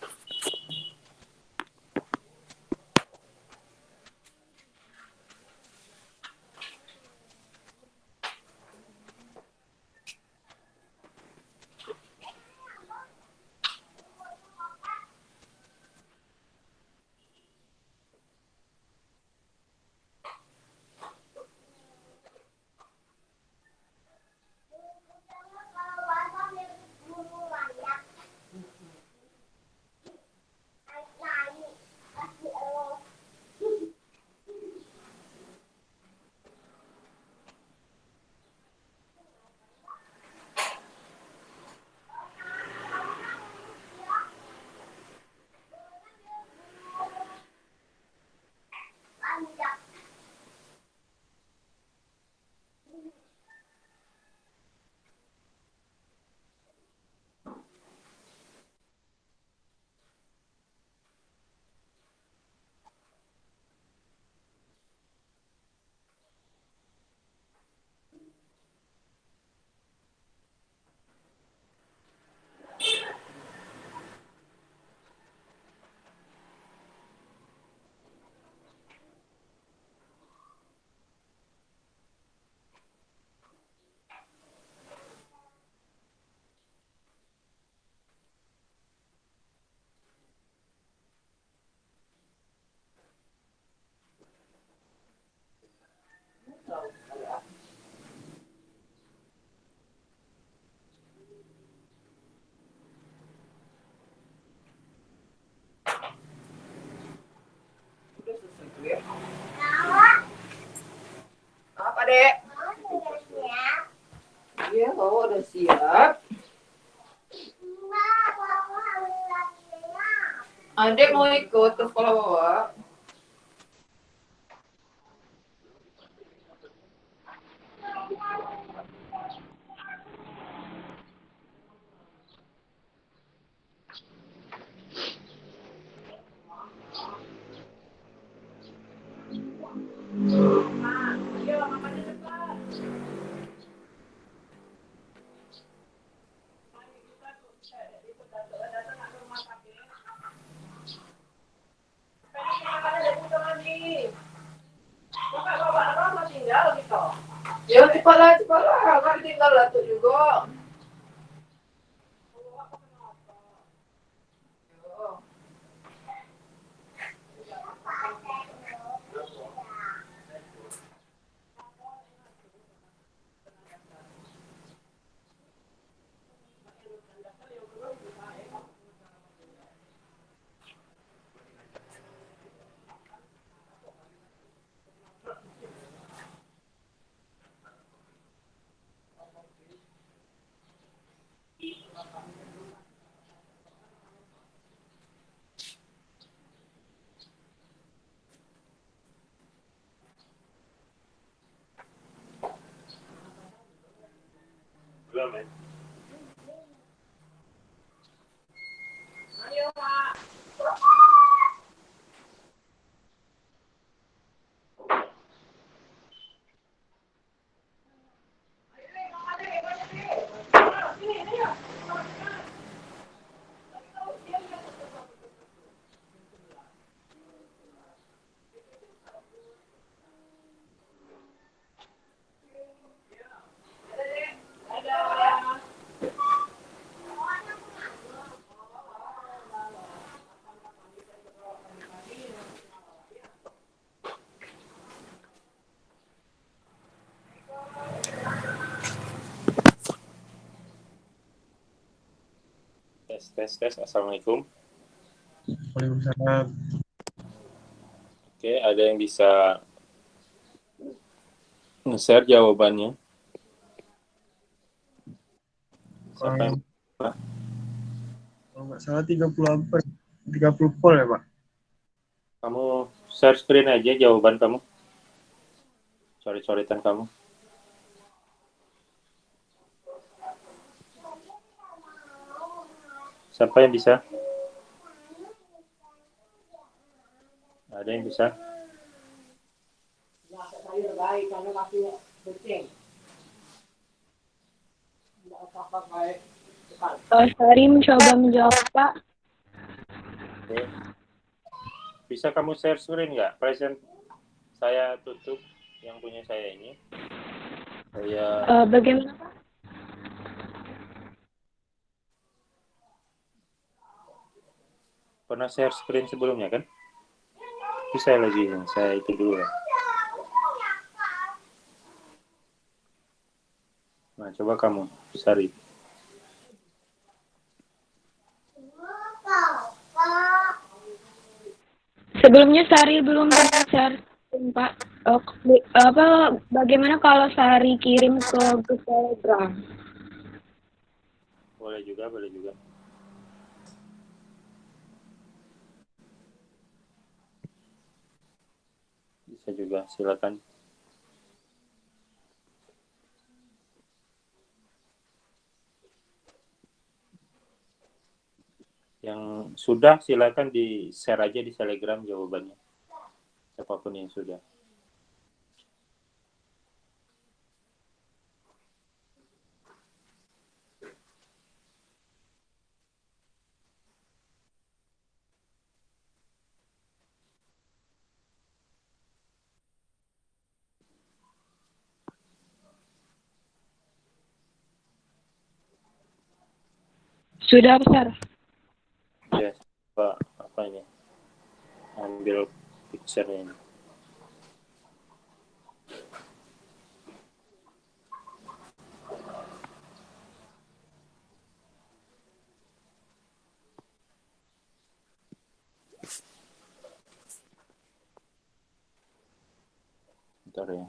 Apa, Dek? Iya, oh udah siap. Adek mau ikut ke sekolah bawa. Ya cepatlah, kan tinggal Datuk juga. Belum ya? Ayo, Mak. Tes. Assalamualaikum. Waalaikumsalam. Oke, ada yang bisa nge-share jawabannya? Siapa yang Kalau nggak salah 30 ampere, 30 volt ya Pak? kamu share screen aja jawaban kamu? Coret-coretan kamu. Siapa yang bisa? Ada yang bisa? Sari mencoba menjawab, Pak. Oke. Bisa kamu share screen nggak? Present saya tutup yang punya saya ini. Saya Bagaimana, Pak? pernah share screen sebelumnya kan? Bisa lagi, saya itu dulu ya. Nah, coba kamu, Sari. Sebelumnya Sari belum share, Pak. Bagaimana kalau Sari kirim ke grup Telegram? Boleh juga, boleh juga. Bisa juga, silakan. Yang sudah silakan di share aja di Telegram jawabannya. Siapapun yang sudah. Sudah besar. Ya, apa ini? Ambil picture-nya ini. Bentar ya.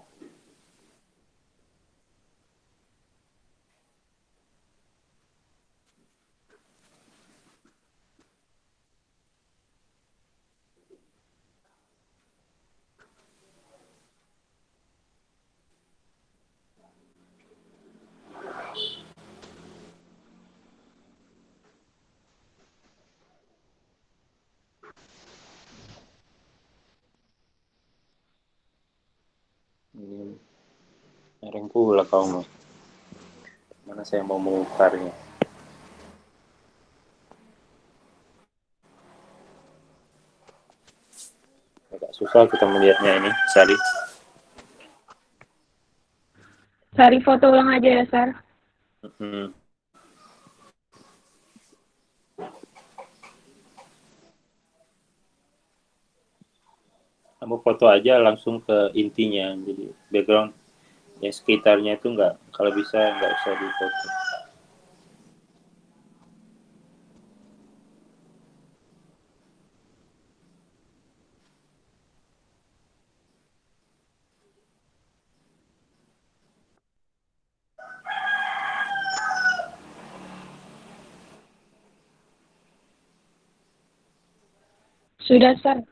Ini mereng pula kau mau. Mana saya mau memutarnya. Agak susah kita melihatnya ini, Sari. Sari foto ulang aja ya, Sar. Kamu foto aja langsung ke intinya, jadi background yang sekitarnya itu nggak, kalau bisa nggak usah difoto. Sudah, Sar.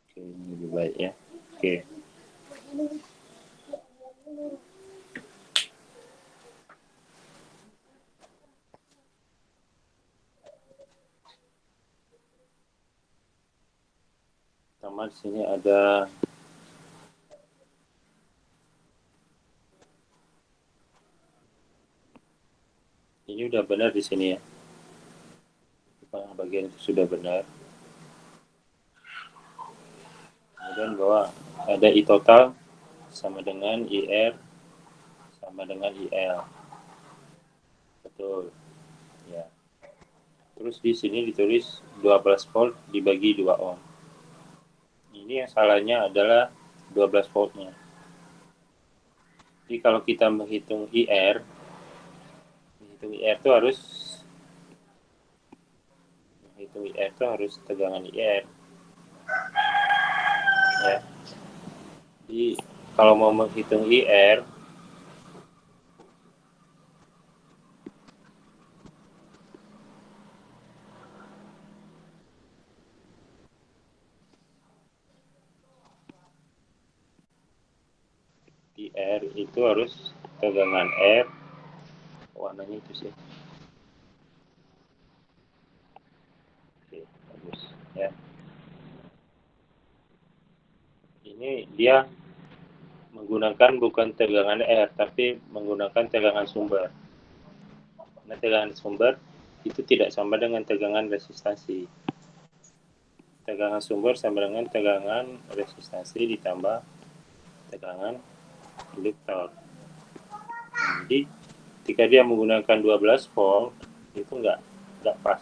Oke, ini lebih baik ya. Oke. Pertama di sini ada ini udah benar di sini ya. Bagian itu sudah benar. Kemudian bahwa ada I total sama dengan IR sama dengan IL. Betul. Ya. Terus di sini ditulis 12 volt dibagi 2 ohm. Ini yang salahnya adalah 12 voltnya. Jadi kalau kita menghitung IR itu harus tegangan IR. Ya. Jadi kalau mau menghitung IR itu harus tegangan R, warnanya itu sih. Oke, bagus ya. Ini dia menggunakan bukan tegangan R, tapi menggunakan tegangan sumber. Karena tegangan sumber itu tidak sama dengan tegangan resistansi. Tegangan sumber sama dengan tegangan resistansi ditambah tegangan induktor. Jadi ketika dia menggunakan 12 volt itu enggak pas.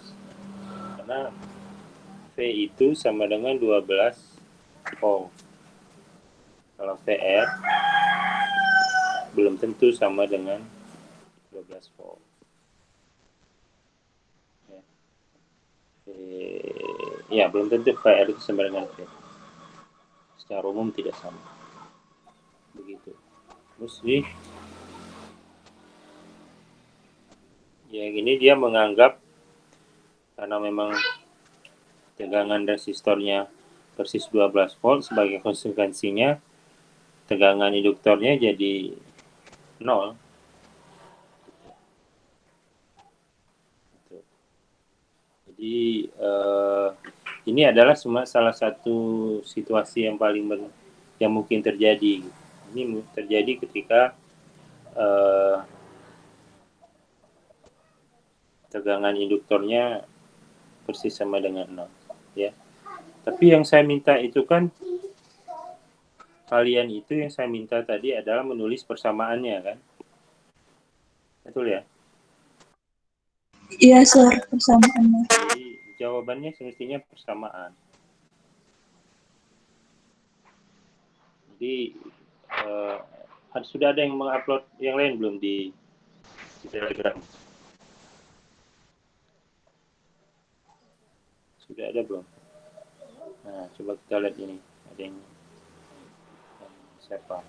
Karena V itu sama dengan 12 volt. Kalau VR belum tentu sama dengan 12 volt. Ya, belum tentu VR itu sama dengan V. Secara umum tidak sama. Begitu. Terus yang ini dia menganggap karena memang tegangan resistornya persis 12 volt, sebagai konsekuensinya tegangan induktornya jadi 0. Jadi ini adalah salah satu situasi yang yang mungkin terjadi. Ini terjadi ketika tegangan induktornya persis sama dengan 0, ya. Tapi yang saya minta itu kan, kalian itu yang saya minta tadi adalah menulis persamaannya kan? Betul ya? Iya, Sir, persamaannya. Jadi jawabannya semestinya persamaan. Jadi sudah ada yang mengupload yang lain belum di Telegram? Sudah ada belum? Nah, coba kita lihat ini. Ada yang siapa?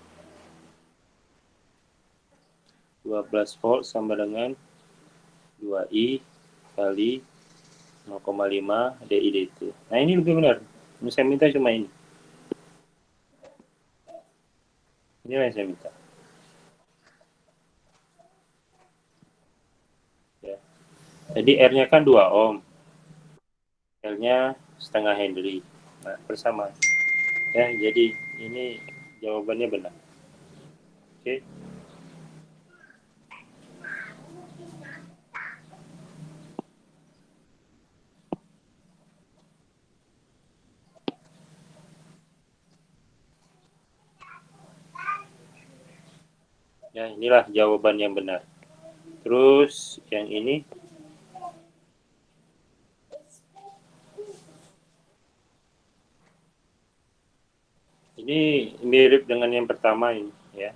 12 volt sama dengan 2I kali 0,5 DI dt. Nah, ini lebih benar. Ini saya minta cuma ini. Inilah yang saya minta. Ya. Jadi R-nya kan 2 ohm. L-nya setengah Henry. Nah, bersama. Ya, jadi ini jawabannya benar. Oke. Ya, inilah jawaban yang benar. Terus yang ini mirip dengan yang pertama ini, ya.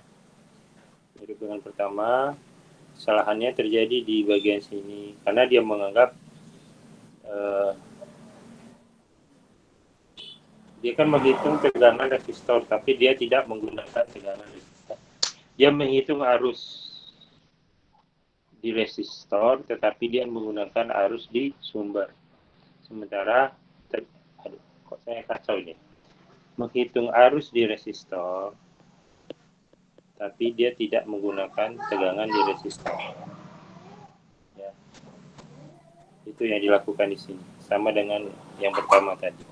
Mirip dengan pertama. Kesalahannya terjadi di bagian sini karena dia menganggap dia kan menghitung tegangan resistor, tapi dia tidak menggunakan tegangan resistor. Dia menghitung arus di resistor, tetapi dia menggunakan arus di sumber. Sementara, kok saya kacau ini. Menghitung arus di resistor, tapi dia tidak menggunakan tegangan di resistor. Ya. Itu yang dilakukan di sini, sama dengan yang pertama tadi.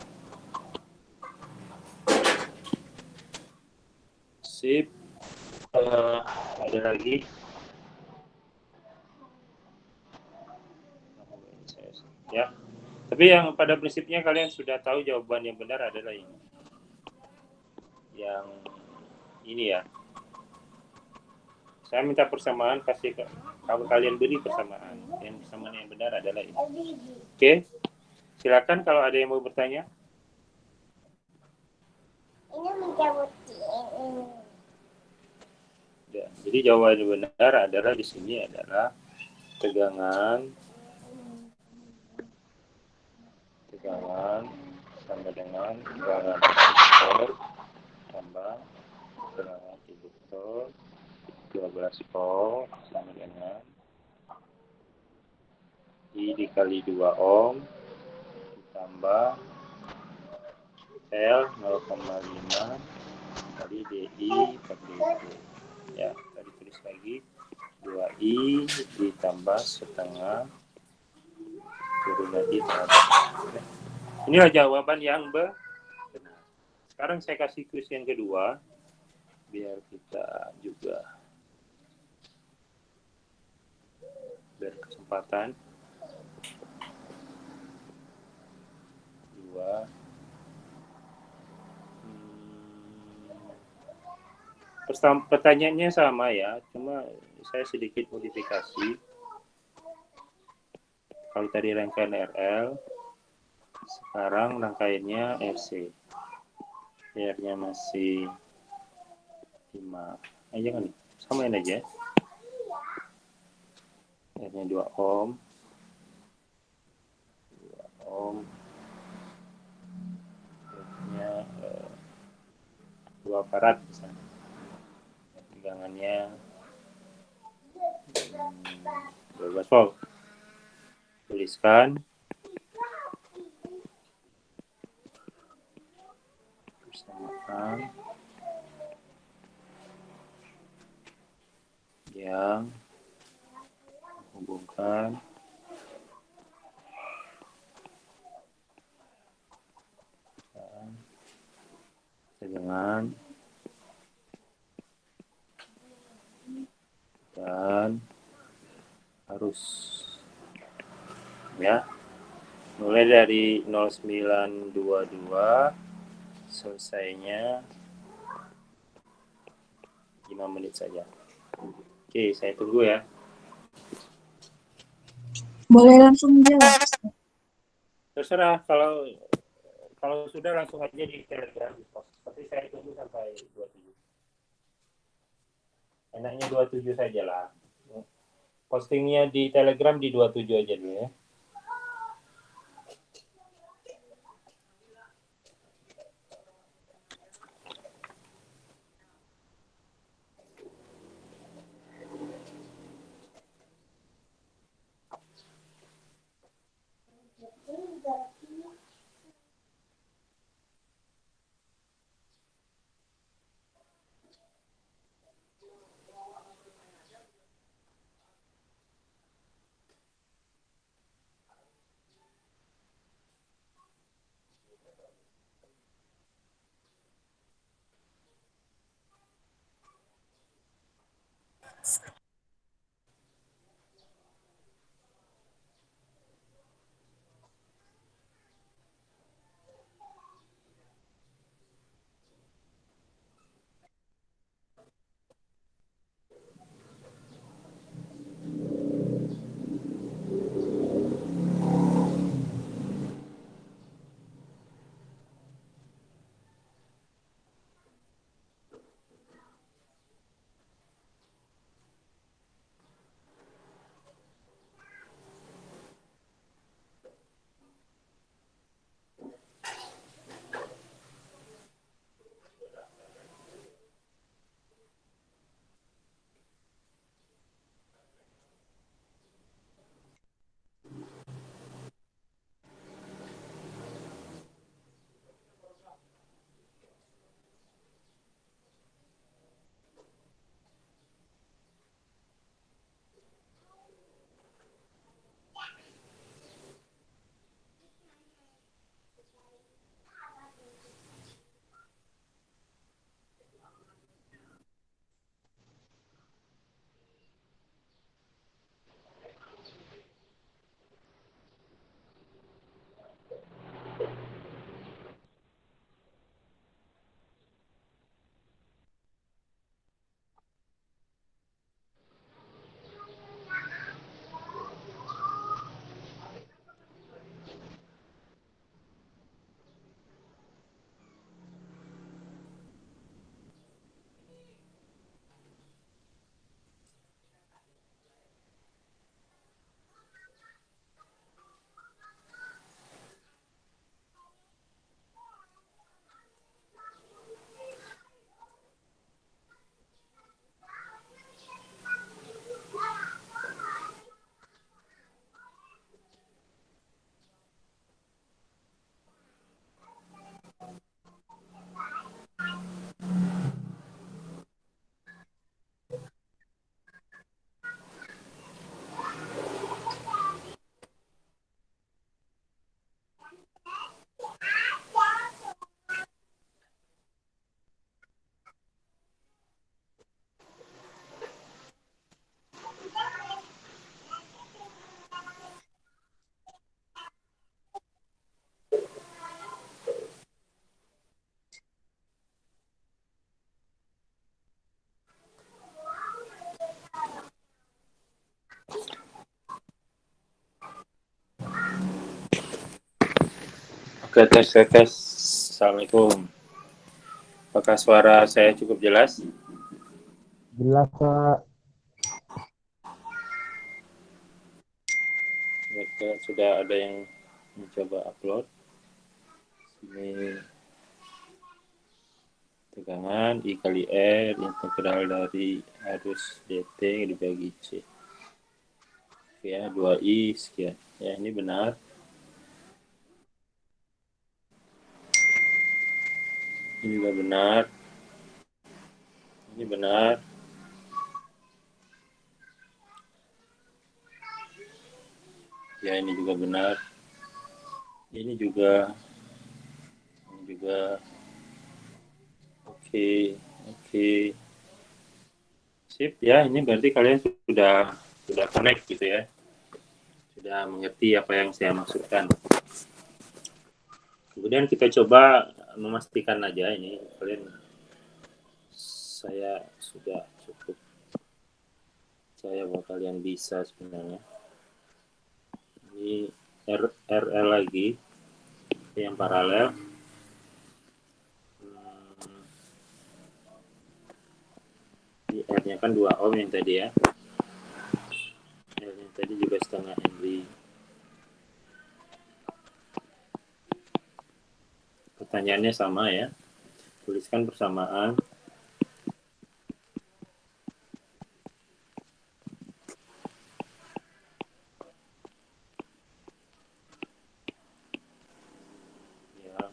Sip. Ada lagi? Ya. Tapi yang pada prinsipnya kalian sudah tahu jawaban yang benar adalah ini. Yang ini ya. Saya minta persamaan, pasti kalau kalian beri persamaan. Yang persamaan yang benar adalah ini. Oke. Silakan kalau ada yang mau bertanya. Ini menjawab. Ya, jadi jawaban yang benar adalah di sini adalah tegangan sama dengan tegangan resistor tambah tegangan induktor 12 volt sama dengan I dikali 2 ohm ditambah L 0,5 kali DI per dt. Ya, tadi tulis lagi lagi 2i ditambah setengah turun lagi terhadap. Inilah jawaban yang benar. Sekarang saya kasih kuis yang kedua biar kita juga berkesempatan. 2. Pertanyaannya sama ya, cuma saya sedikit modifikasi. Kalau tadi rangkaian RL, sekarang rangkaiannya RC. R-nya masih 5. Jangan nih, samain aja. R-nya 2 ohm. 2 ohm. R-nya 2 farad misalnya. Tegangannya 12 volt. Tuliskan persamaan yang menghubungkan tegangan dan arus ya, mulai dari 0922 selesainya 5 menit saja. Oke, saya tunggu ya. Boleh langsung jawab. Terserah, kalau sudah langsung aja di Telegram di post. Tapi saya tunggu sampai 27. Enaknya 27 saja lah. Postingnya di Telegram di 27 aja dulu ya. Oke, tes. Assalamualaikum. Apakah suara saya cukup jelas? Jelas, Pak. Oke, sudah ada yang mencoba upload. Ini tegangan I kali R integral dari arus dt dibagi C. Ya, 2I sekian. Ya, ini benar. Ini juga benar. Ini benar. Ya, ini juga benar. Ini juga. Oke. Sip, ya, ini berarti kalian sudah connect gitu ya. Sudah mengerti apa yang saya maksudkan. Kemudian kita coba memastikan aja ini saya sudah cukup percaya bahwa kalian bisa sebenarnya. Ini RL lagi yang paralel. Ini R-nya kan 2 ohm yang tadi ya. R-nya tadi juga setengah Henry. Pertanyaannya sama ya. Tuliskan persamaan. Yang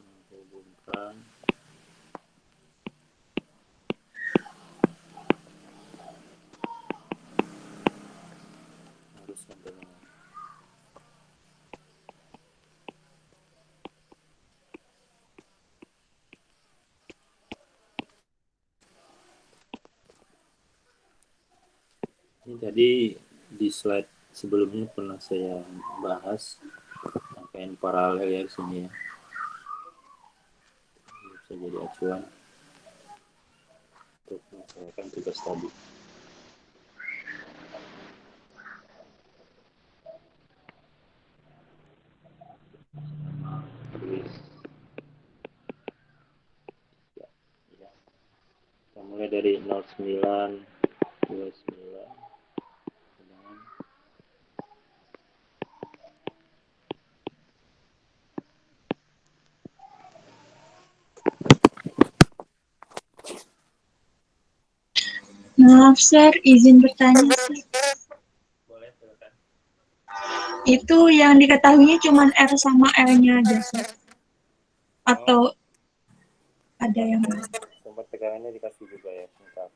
menghubungkan arus konvensional. Ini tadi di slide sebelumnya pernah saya bahas rangkaian paralel ya di sini ya. Bisa jadi acuan untuk melaksanakan tugas tadi. Ya. Kita mulai dari 09 29. Maaf, Sir. Izin bertanya, Sir. Boleh, silakan. Itu yang diketahuinya cuma R sama L-nya aja, Sir. Atau ada yang lain? Sumber tegangannya dikasih juga ya, sebentar.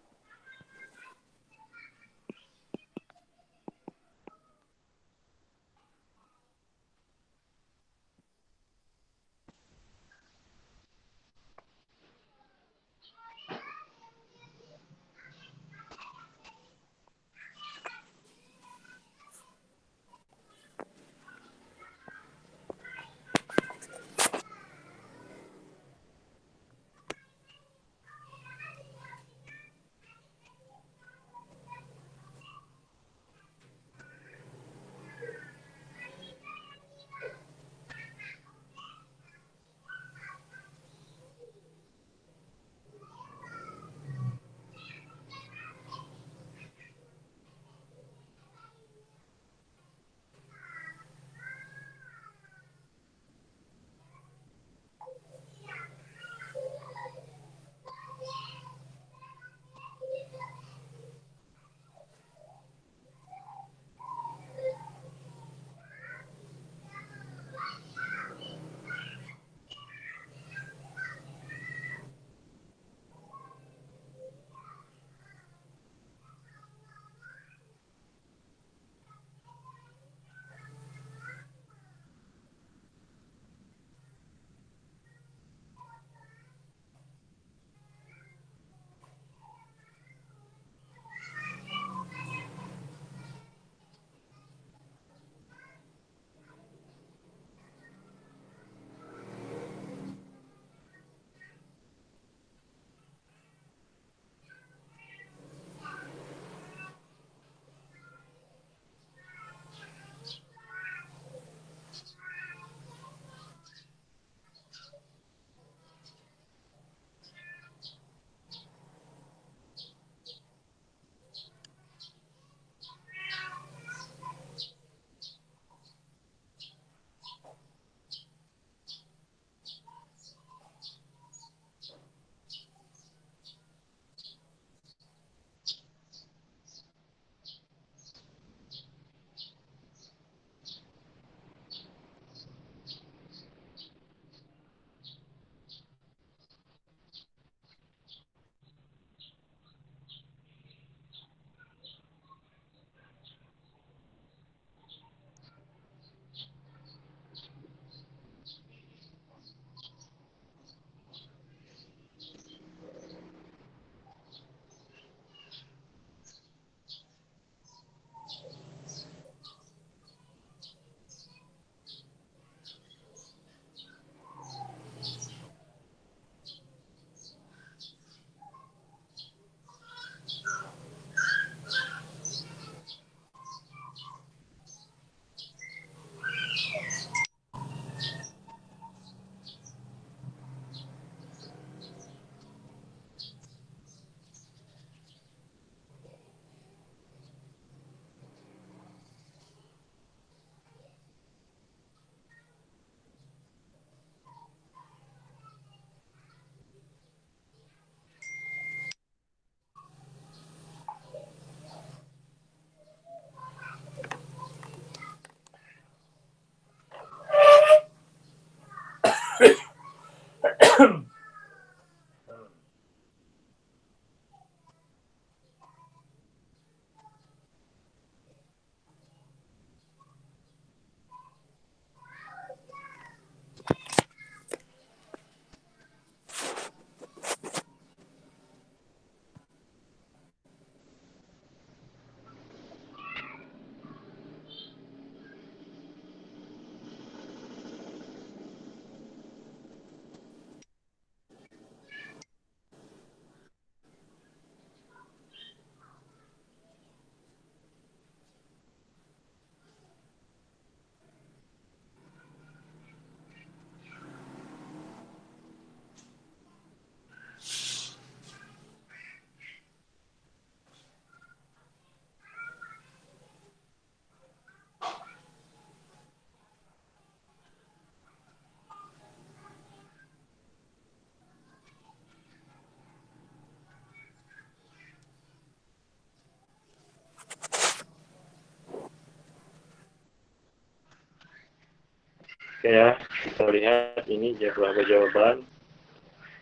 Oke ya, kita lihat ini beberapa jawaban.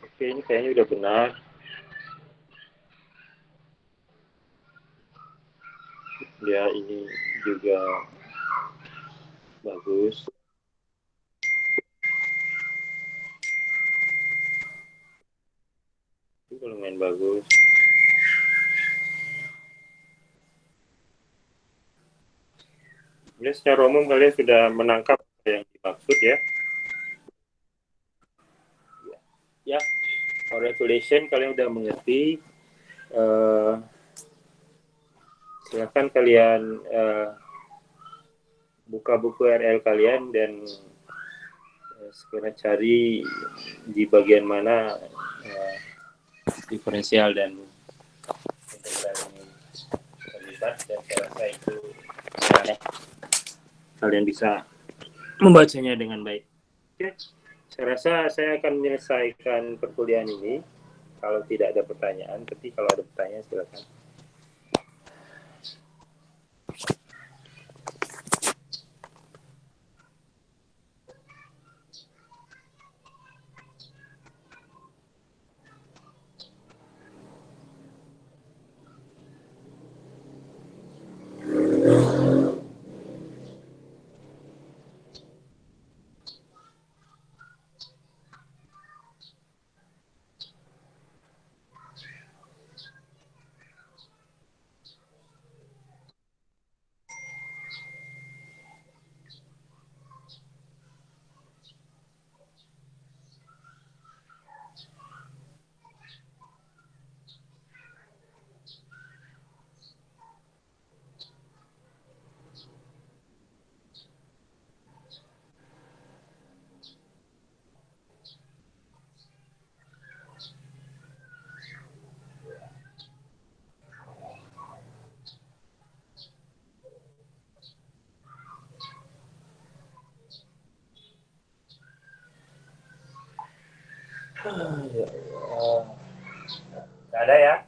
Oke, ini kayaknya udah benar. Ya, ini juga bagus. Ini lumayan bagus. Ini secara umum kalian sudah menangkap apa yang dimaksud ya. Ya, congratulations, kalian udah mengerti. Silakan kalian buka buku RL kalian dan segera cari di bagian mana diferensial dan integral ini terlibat, dan saya rasa itu kalian bisa membacanya dengan baik. Oke, saya rasa saya akan menyelesaikan perkuliahan ini kalau tidak ada pertanyaan, tapi kalau ada pertanyaan silakan. Tidak ada ya?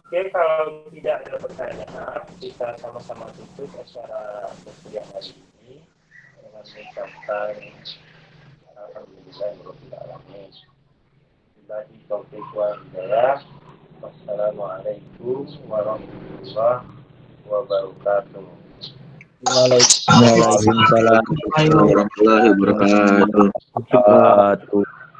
Oke, kalau tidak ada pertanyaan, kita sama-sama tutup acara perkuliahan hari ini dengan mengucapkan alhamdulillahirobbilalamin. Billahi taufiq wal hidayah. Wassalamualaikum warahmatullahi wabarakatuh. Waalaikumsalam warahmatullahi wabarakatuh.